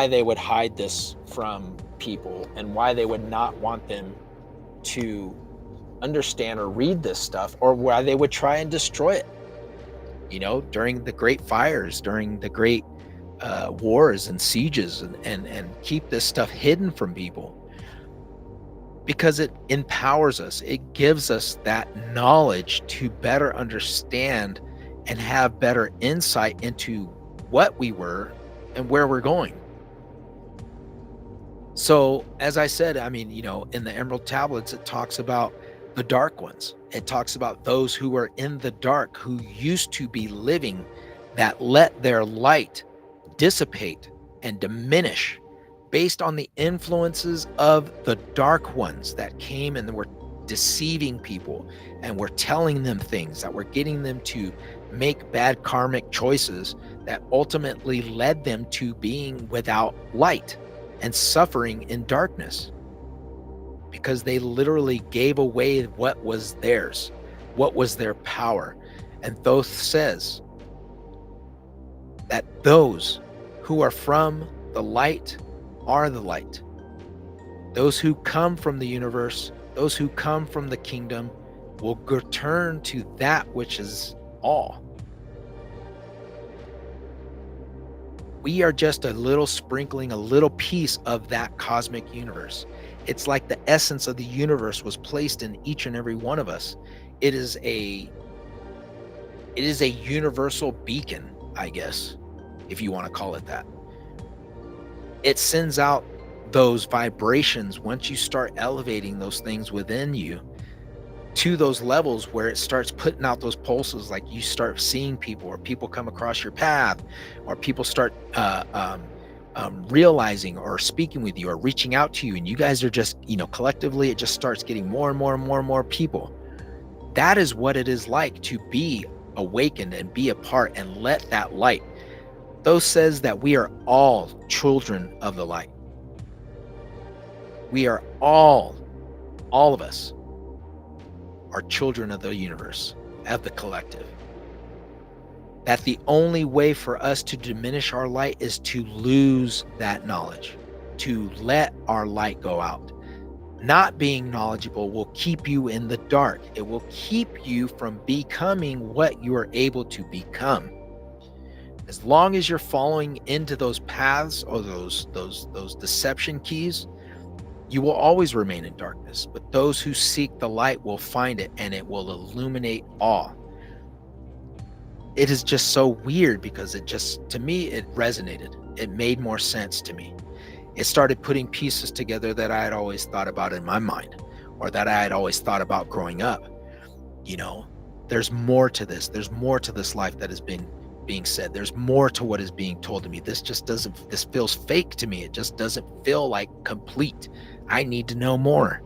they would hide this from people, and why they would not want them to understand or read this stuff, or why they would try and destroy it. You know, during the great fires, during the great wars and sieges, and keep this stuff hidden from people, because it empowers us. It gives us that knowledge to better understand and have better insight into what we were and where we're going. So, as I said, I mean, you know, in the Emerald Tablets, it talks about the dark ones. It talks about those who are in the dark, who used to be living, that let their light dissipate and diminish based on the influences of the dark ones that came and were deceiving people and were telling them things that were getting them to make bad karmic choices that ultimately led them to being without light and suffering in darkness, because they literally gave away what was theirs, what was their power. And Thoth says that those who are from the light are the light. Those who come from the universe, those who come from the kingdom, will return to that which is all. We are just a little sprinkling, a little piece of that cosmic universe. It's like the essence of the universe was placed in each and every one of us. It is a universal beacon, I guess, if you want to call it that. It sends out those vibrations once you start elevating those things within you to those levels where it starts putting out those pulses, like you start seeing people, or people come across your path, or people start realizing or speaking with you or reaching out to you, and you guys are just, you know, collectively, it just starts getting more and more and more and more people. That is what it is like to be awakened and be a part and let that light. Thoth says that we are all children of the light. We are all of us are children of the universe, of the collective. That the only way for us to diminish our light is to lose that knowledge, to let our light go out. Not being knowledgeable will keep you in the dark. It will keep you from becoming what you are able to become. As long as you're following into those paths or those deception keys, you will always remain in darkness. But those who seek the light will find it, and it will illuminate all. It is just so weird, because it just, to me, it resonated. It made more sense to me. It started putting pieces together that I had always thought about in my mind, or that I had always thought about growing up. You know, there's more to this. There's more to this life that has been being said. There's more to what is being told to me. This feels fake to me. It just doesn't feel like complete. I need to know more.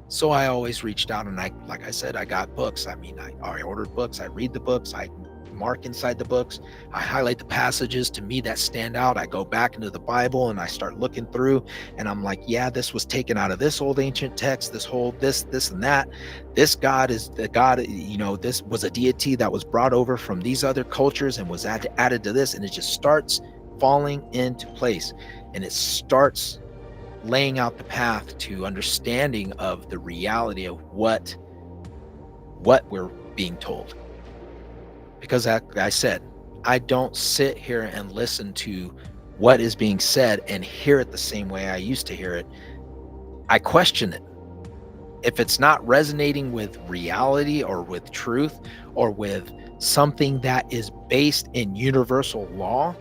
So I always reached out, and like I said, I got books. I mean, I ordered books. I read the books. I mark inside the books. I highlight the passages to me that stand out. I go back into the Bible and I start looking through, and I'm like, yeah, this was taken out of this old ancient text, this and that. This God is the God, this was a deity that was brought over from these other cultures and was added to this, and it just starts falling into place, and it starts laying out the path to understanding of the reality of what we're being told. Because like I said, I don't sit here and listen to what is being said and hear it the same way I used to hear it. I question it. If it's not resonating with reality or with truth or with something that is based in universal law,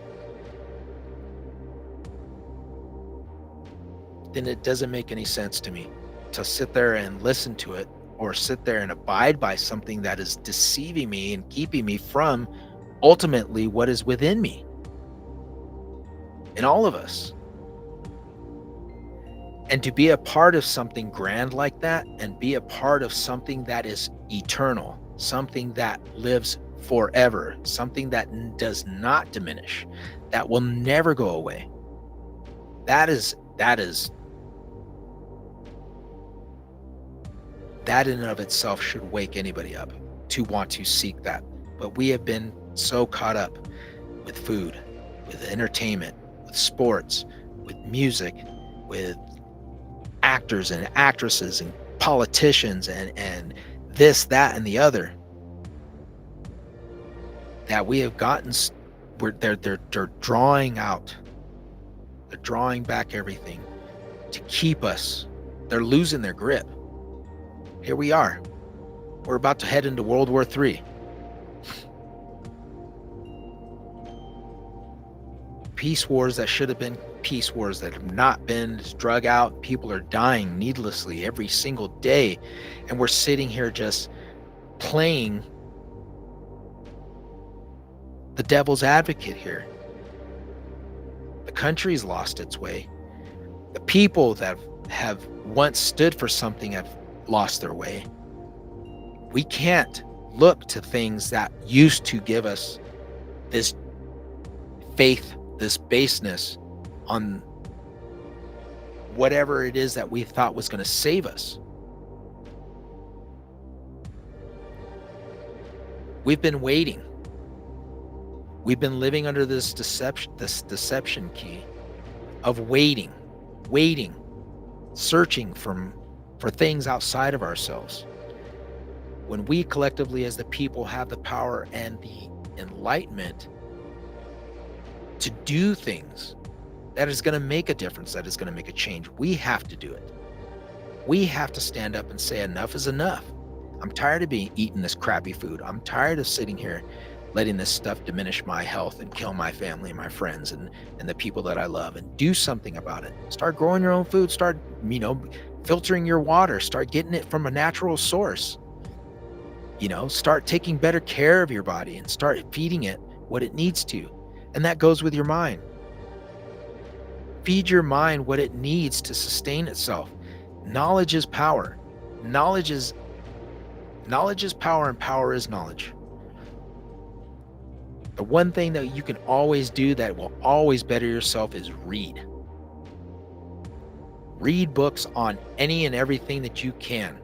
then it doesn't make any sense to me to sit there and listen to it, or sit there and abide by something that is deceiving me and keeping me from ultimately what is within me, in all of us. And to be a part of something grand like that, and be a part of something that is eternal, something that lives forever, something that does not diminish, that will never go away. That in and of itself should wake anybody up to want to seek that. But we have been so caught up with food, with entertainment, with sports, with music, with actors and actresses and politicians and this, that, and the other, that we have gotten, they're drawing out, they're drawing back everything to keep us. They're losing their grip. Here we are. We're about to head into World War III. Peace wars that should have been peace wars that have not been, drug out. People are dying needlessly every single day. And we're sitting here just playing the devil's advocate here. The country's lost its way. The people that have once stood for something have lost their way. We can't look to things that used to give us this faith, this baseness on whatever it is that we thought was going to save us. We've been waiting. We've been living under this deception key of waiting, searching for things outside of ourselves. When we collectively as the people have the power and the enlightenment to do things that is going to make a difference, that is going to make a change, we have to do it. We have to stand up and say enough is enough. I'm tired of eating this crappy food. I'm tired of sitting here letting this stuff diminish my health and kill my family and my friends and the people that I love, and do something about it. Start growing your own food. Start, filtering your water. Start getting it from a natural source. Start taking better care of your body and start feeding it what it needs to. And that goes with your mind. Feed your mind what it needs to sustain itself. Knowledge is power. Knowledge is power, and power is knowledge. The one thing that you can always do that will always better yourself is read. Read books on any and everything that you can.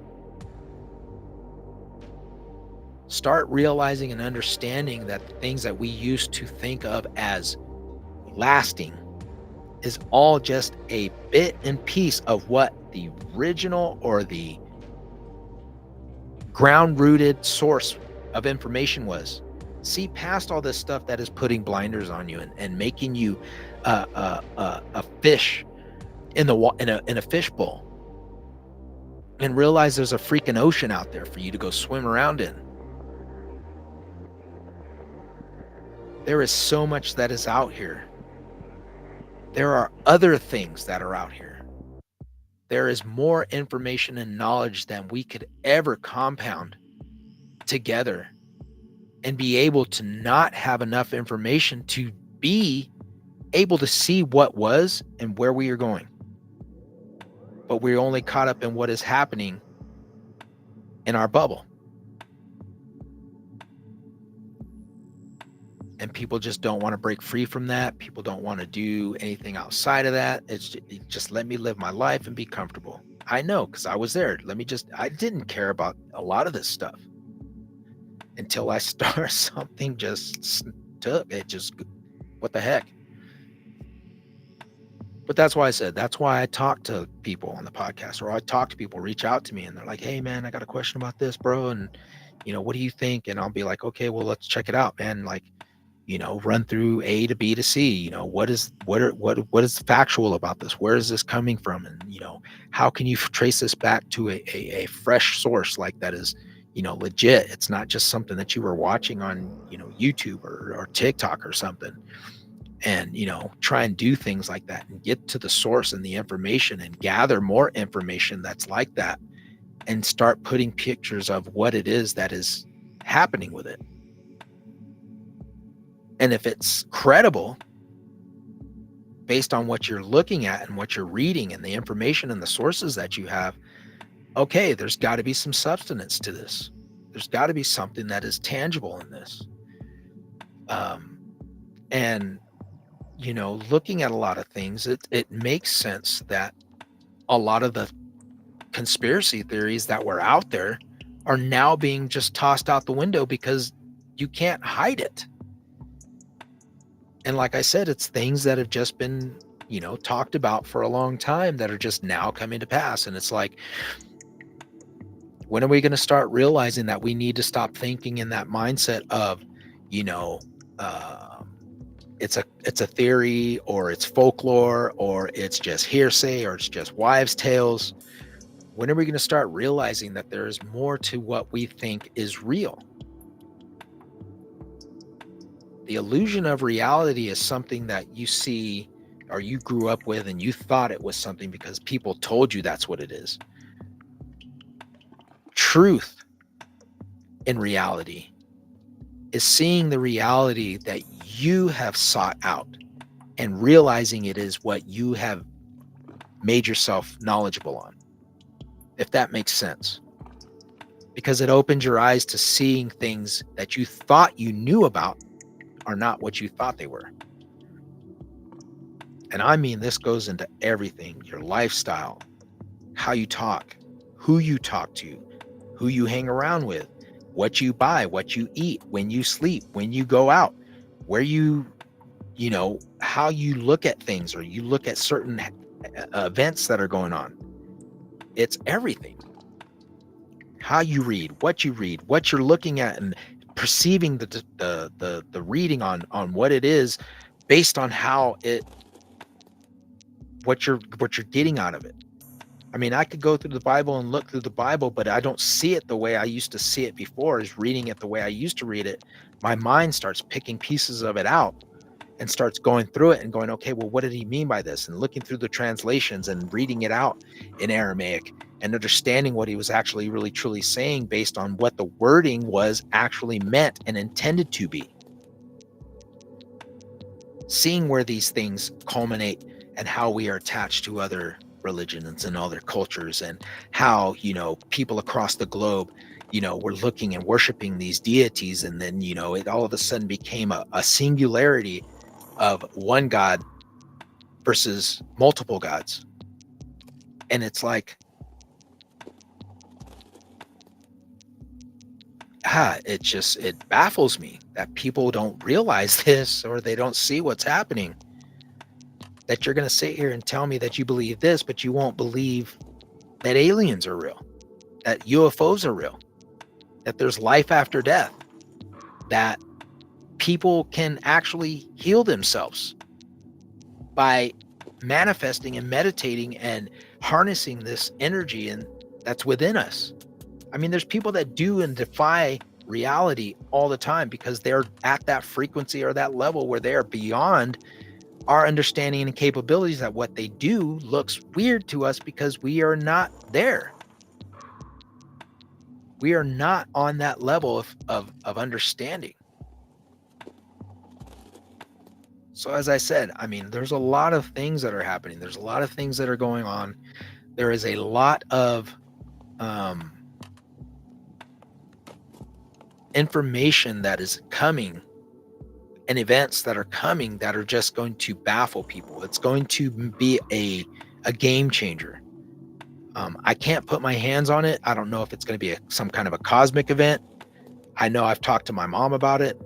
Start realizing and understanding that the things that we used to think of as lasting is all just a bit and piece of what the original or the ground-rooted source of information was. See past all this stuff that is putting blinders on you and making you a fish in a fish bowl, and realize there's a freaking ocean out there for you to go swim around in. There is so much that is out here. There are other things that are out here. There is more information and knowledge than we could ever compound together and be able to not have enough information to be able to see what was and where we are going. But we're only caught up in what is happening in our bubble. And people just don't want to break free from that. People don't want to do anything outside of that. It's just let me live my life and be comfortable. I know, because I was there. I didn't care about a lot of this stuff until I started something just took. What the heck? But that's why I talk to people on the podcast, or I talk to people, reach out to me, and they're like, hey man, I got a question about this, bro. And, what do you think? And I'll be like, okay, well, let's check it out, man. Like, run through A to B to C, what is factual about this? Where is this coming from? And, how can you trace this back to a fresh source like that is, legit? It's not just something that you were watching on, YouTube or TikTok or something. And, try and do things like that and get to the source and the information and gather more information that's like that and start putting pictures of what it is that is happening with it. And if it's credible based on what you're looking at and what you're reading and the information and the sources that you have, okay, there's got to be some substance to this. There's got to be something that is tangible in this. And, looking at a lot of things, it makes sense that a lot of the conspiracy theories that were out there are now being just tossed out the window because you can't hide it. And like I said, it's things that have just been, talked about for a long time that are just now coming to pass. And it's like, when are we going to start realizing that we need to stop thinking in that mindset of, it's a theory, or it's folklore, or it's just hearsay, or it's just wives' tales? When are we going to start realizing that there is more to what we think is real? The illusion of reality is something that you see or you grew up with, and you thought it was something because people told you that's what it is. Truth in reality is seeing the reality that you have sought out and realizing it is what you have made yourself knowledgeable on, if that makes sense. Because it opens your eyes to seeing things that you thought you knew about are not what you thought they were. And I mean, this goes into everything: your lifestyle, how you talk, who you talk to, who you hang around with, what you buy, what you eat, when you sleep, when you go out, where how you look at things, or you look at certain events that are going on. It's everything. How you read, what you're looking at, and perceiving the reading on what it is based on what you're getting out of it. I mean, I could go through the Bible and look through the Bible, but I don't see it the way I used to see it before. Is reading it the way I used to read it, my mind starts picking pieces of it out and starts going through it and going, okay, well, what did he mean by this? And looking through the translations and reading it out in Aramaic and understanding what he was actually really truly saying based on what the wording was actually meant and intended to be. Seeing where these things culminate and how we are attached to other religions and other cultures, and how, people across the globe, were looking and worshiping these deities. And then, it all of a sudden became a singularity of one God versus multiple gods. And it's like, it baffles me that people don't realize this, or they don't see what's happening. That you're going to sit here and tell me that you believe this, but you won't believe that aliens are real, that UFOs are real, that there's life after death, that people can actually heal themselves by manifesting and meditating and harnessing this energy and that's within us. I mean, there's people that do and defy reality all the time because they're at that frequency or that level where they're beyond our understanding and capabilities, that what they do looks weird to us because we are not there. We are not on that level of understanding. So as I said, I mean, there's a lot of things that are happening. There's a lot of things that are going on. There is a lot of information that is coming and events that are coming that are just going to baffle people. It's going to be a game changer. I can't put my hands on it. I don't know if it's going to be some kind of a cosmic event. I know I've talked to my mom about it.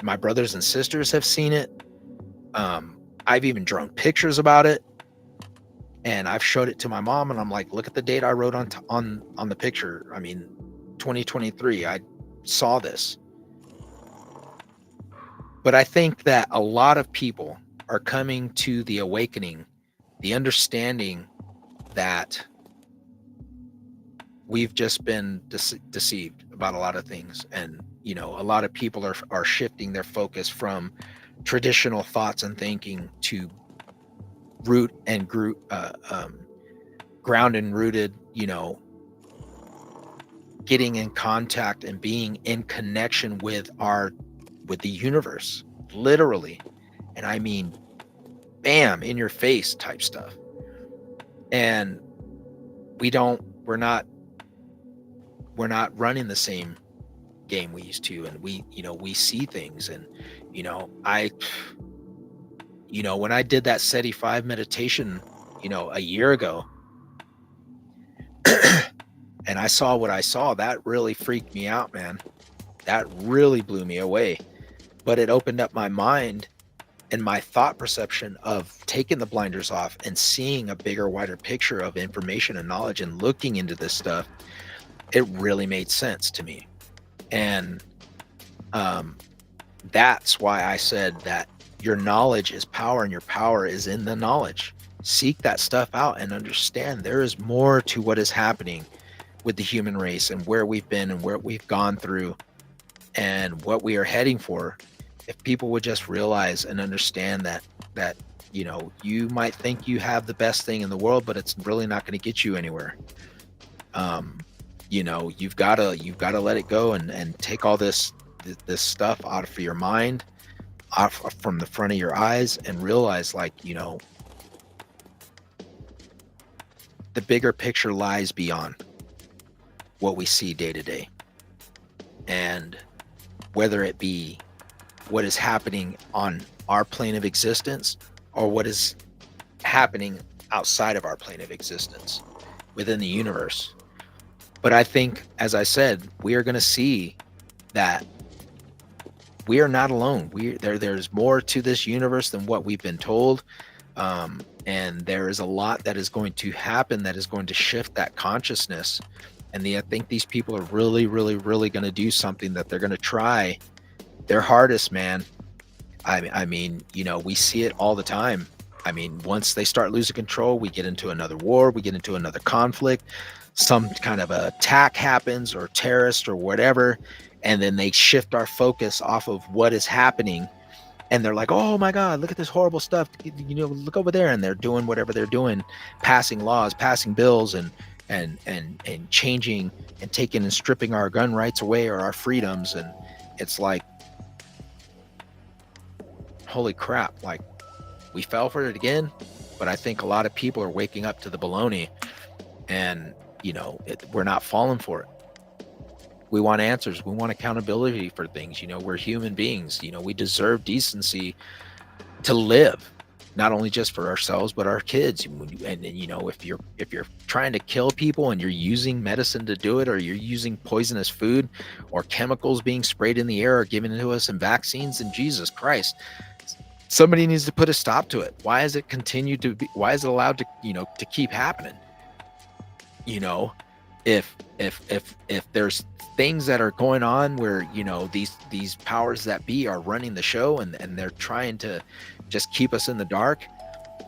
My brothers and sisters have seen it. I've even drawn pictures about it, and I've showed it to my mom, and I'm like, look at the date I wrote on the picture. I mean, 2023, I saw this. But I think that a lot of people are coming to the awakening, the understanding that we've just been deceived about a lot of things. And, you know, a lot of people are shifting their focus from traditional thoughts and thinking to root and ground and rooted, you know, getting in contact and being in connection with the universe, literally. And I mean, bam, in your face type stuff. And we're not running the same game we used to. And we see things. And, when I did that SETI 5 meditation, a year ago, and I saw what I saw, that really freaked me out, man. That really blew me away. But it opened up my mind and my thought perception of taking the blinders off and seeing a bigger, wider picture of information and knowledge and looking into this stuff. It really made sense to me. And that's why I said that your knowledge is power and your power is in the knowledge. Seek that stuff out and understand there is more to what is happening with the human race and where we've been and where we've gone through and what we are heading for. If people would just realize and understand that you might think you have the best thing in the world, but it's really not going to get you anywhere. You've got to let it go and take all this stuff out of your mind, off from the front of your eyes, and realize, the bigger picture lies beyond what we see day to day. And whether it be what is happening on our plane of existence or what is happening outside of our plane of existence within the universe. But I think, as I said, we are going to see that we are not alone. There's more to this universe than what we've been told. And there is a lot that is going to happen that is going to shift that consciousness. And I think these people are really, really, really going to do something that they're going to try their hardest, man. I mean, we see it all the time. I mean, once they start losing control, we get into another war, we get into another conflict, some kind of attack happens or terrorist or whatever. And then they shift our focus off of what is happening. And they're like, oh my God, look at this horrible stuff. Look over there. And they're doing whatever they're doing, passing laws, passing bills, and changing and taking and stripping our gun rights away or our freedoms. And it's like, holy crap, like we fell for it again. But I think a lot of people are waking up to the baloney, and we're not falling for it. We want answers. We want accountability for things. We're human beings. We deserve decency to live, not only just for ourselves, but our kids. And if you're trying to kill people and you're using medicine to do it, or you're using poisonous food or chemicals being sprayed in the air or given to us in vaccines, and Jesus Christ, somebody needs to put a stop to it. Why is it why is it allowed to, to keep happening? If there's things that are going on where, these powers that be are running the show and they're trying to just keep us in the dark,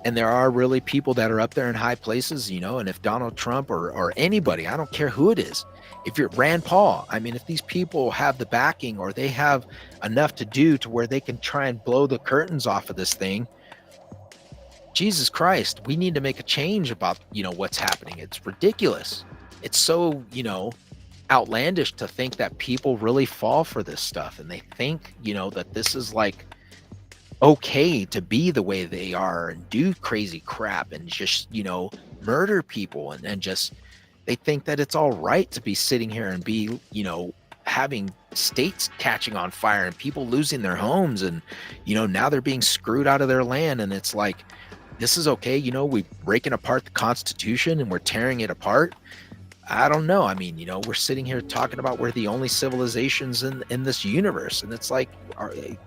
and there are really people that are up there in high places, and if Donald Trump or anybody, I don't care who it is, if you're Rand Paul, I mean, if these people have the backing or they have enough to do to where they can try and blow the curtains off of this thing, Jesus Christ, we need to make a change about, what's happening. It's ridiculous. It's so, outlandish to think that people really fall for this stuff. And they think, that this is like okay to be the way they are and do crazy crap and just, murder people. And just, they think that it's all right to be sitting here and be, having states catching on fire and people losing their homes, and now they're being screwed out of their land. And it's like, this is okay. We're breaking apart the Constitution and we're tearing it apart. I don't know. I mean, we're sitting here talking about we're the only civilizations in this universe, and it's like,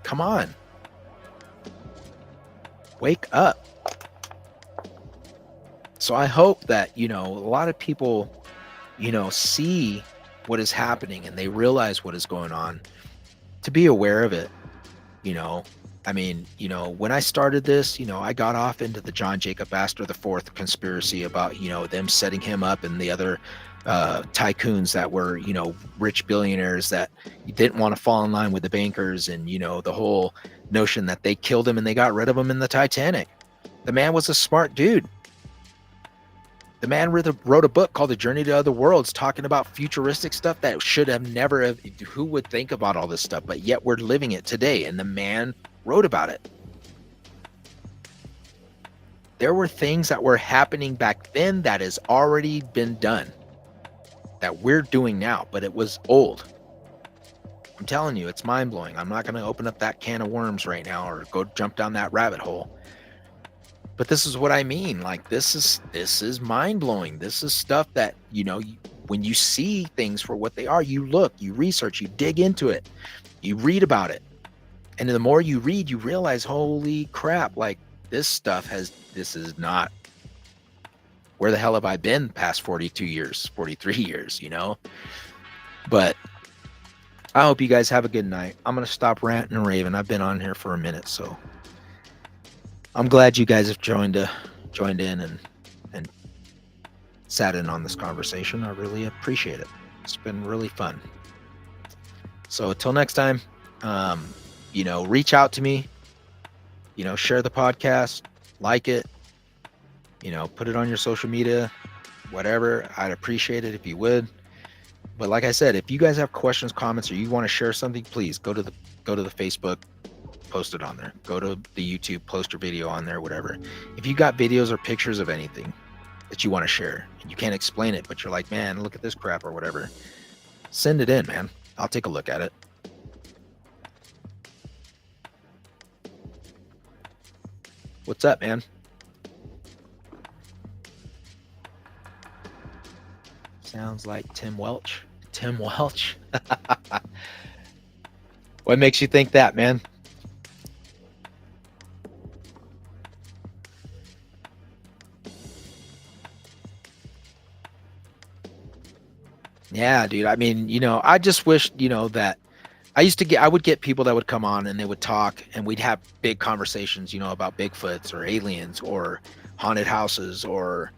come on, wake up. So I hope that a lot of people see what is happening and they realize what is going on, to be aware of it. I mean, when I started this, I got off into the John Jacob Astor IV conspiracy about, them setting him up and the other tycoons that were, rich billionaires that didn't want to fall in line with the bankers, and, the whole notion that they killed him and they got rid of him in the Titanic. The man was a smart dude. The man wrote a book called The Journey to Other Worlds, talking about futuristic stuff that should have never have, who would think about all this stuff, but yet we're living it today. And the man wrote about it. There were things that were happening back then that has already been done that we're doing now, but it was old. I'm telling you, it's mind-blowing. I'm not going to open up that can of worms right now or go jump down that rabbit hole. But this is what I mean. Like, this is mind-blowing. This is stuff that, when you see things for what they are, you look, you research, you dig into it, you read about it. And the more you read, you realize, holy crap, like, this is not, where the hell have I been past 42 years, 43 years, But I hope you guys have a good night. I'm going to stop ranting and raving. I've been on here for a minute, so I'm glad you guys have joined in and sat in on this conversation. I really appreciate it. It's been really fun. So until next time, reach out to me, share the podcast, like it, put it on your social media, whatever. I'd appreciate it if you would. But like I said, if you guys have questions, comments, or you want to share something, please go to the Facebook, post it on there. Go to the YouTube, post your video on there, whatever. If you got videos or pictures of anything that you want to share and you can't explain it, but you're like, man, look at this crap or whatever, send it in, man. I'll take a look at it. What's up, man? Sounds like Tim Welch. Tim Welch. What makes you think that, man? Yeah, dude. I mean, I just wish, that I would get people that would come on and they would talk and we'd have big conversations, about Bigfoots or aliens or haunted houses or,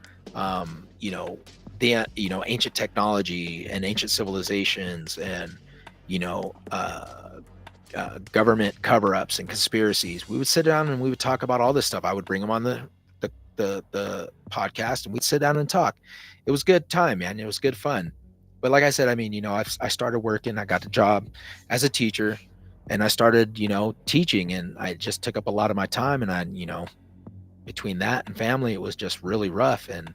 the, ancient technology and ancient civilizations and, government cover-ups and conspiracies. We would sit down and we would talk about all this stuff. I would bring them on the podcast and we'd sit down and talk. It was good time, man. It was good fun. But like I said, I mean, I started working, I got the job as a teacher and I started, teaching, and I just took up a lot of my time, and I, between that and family, it was just really rough. And,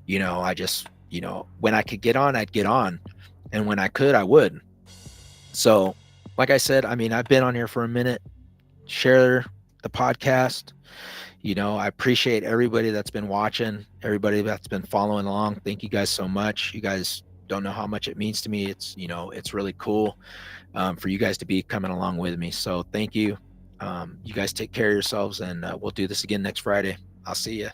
I just, when I could get on, I'd get on. And when I could, I would. So like I said, I mean, I've been on here for a minute. Share the podcast. I appreciate everybody that's been watching, everybody that's been following along. Thank you guys so much. You guys don't know how much it means to me. It's, it's really cool for you guys to be coming along with me. So thank you. You guys take care of yourselves, and we'll do this again next Friday. I'll see you.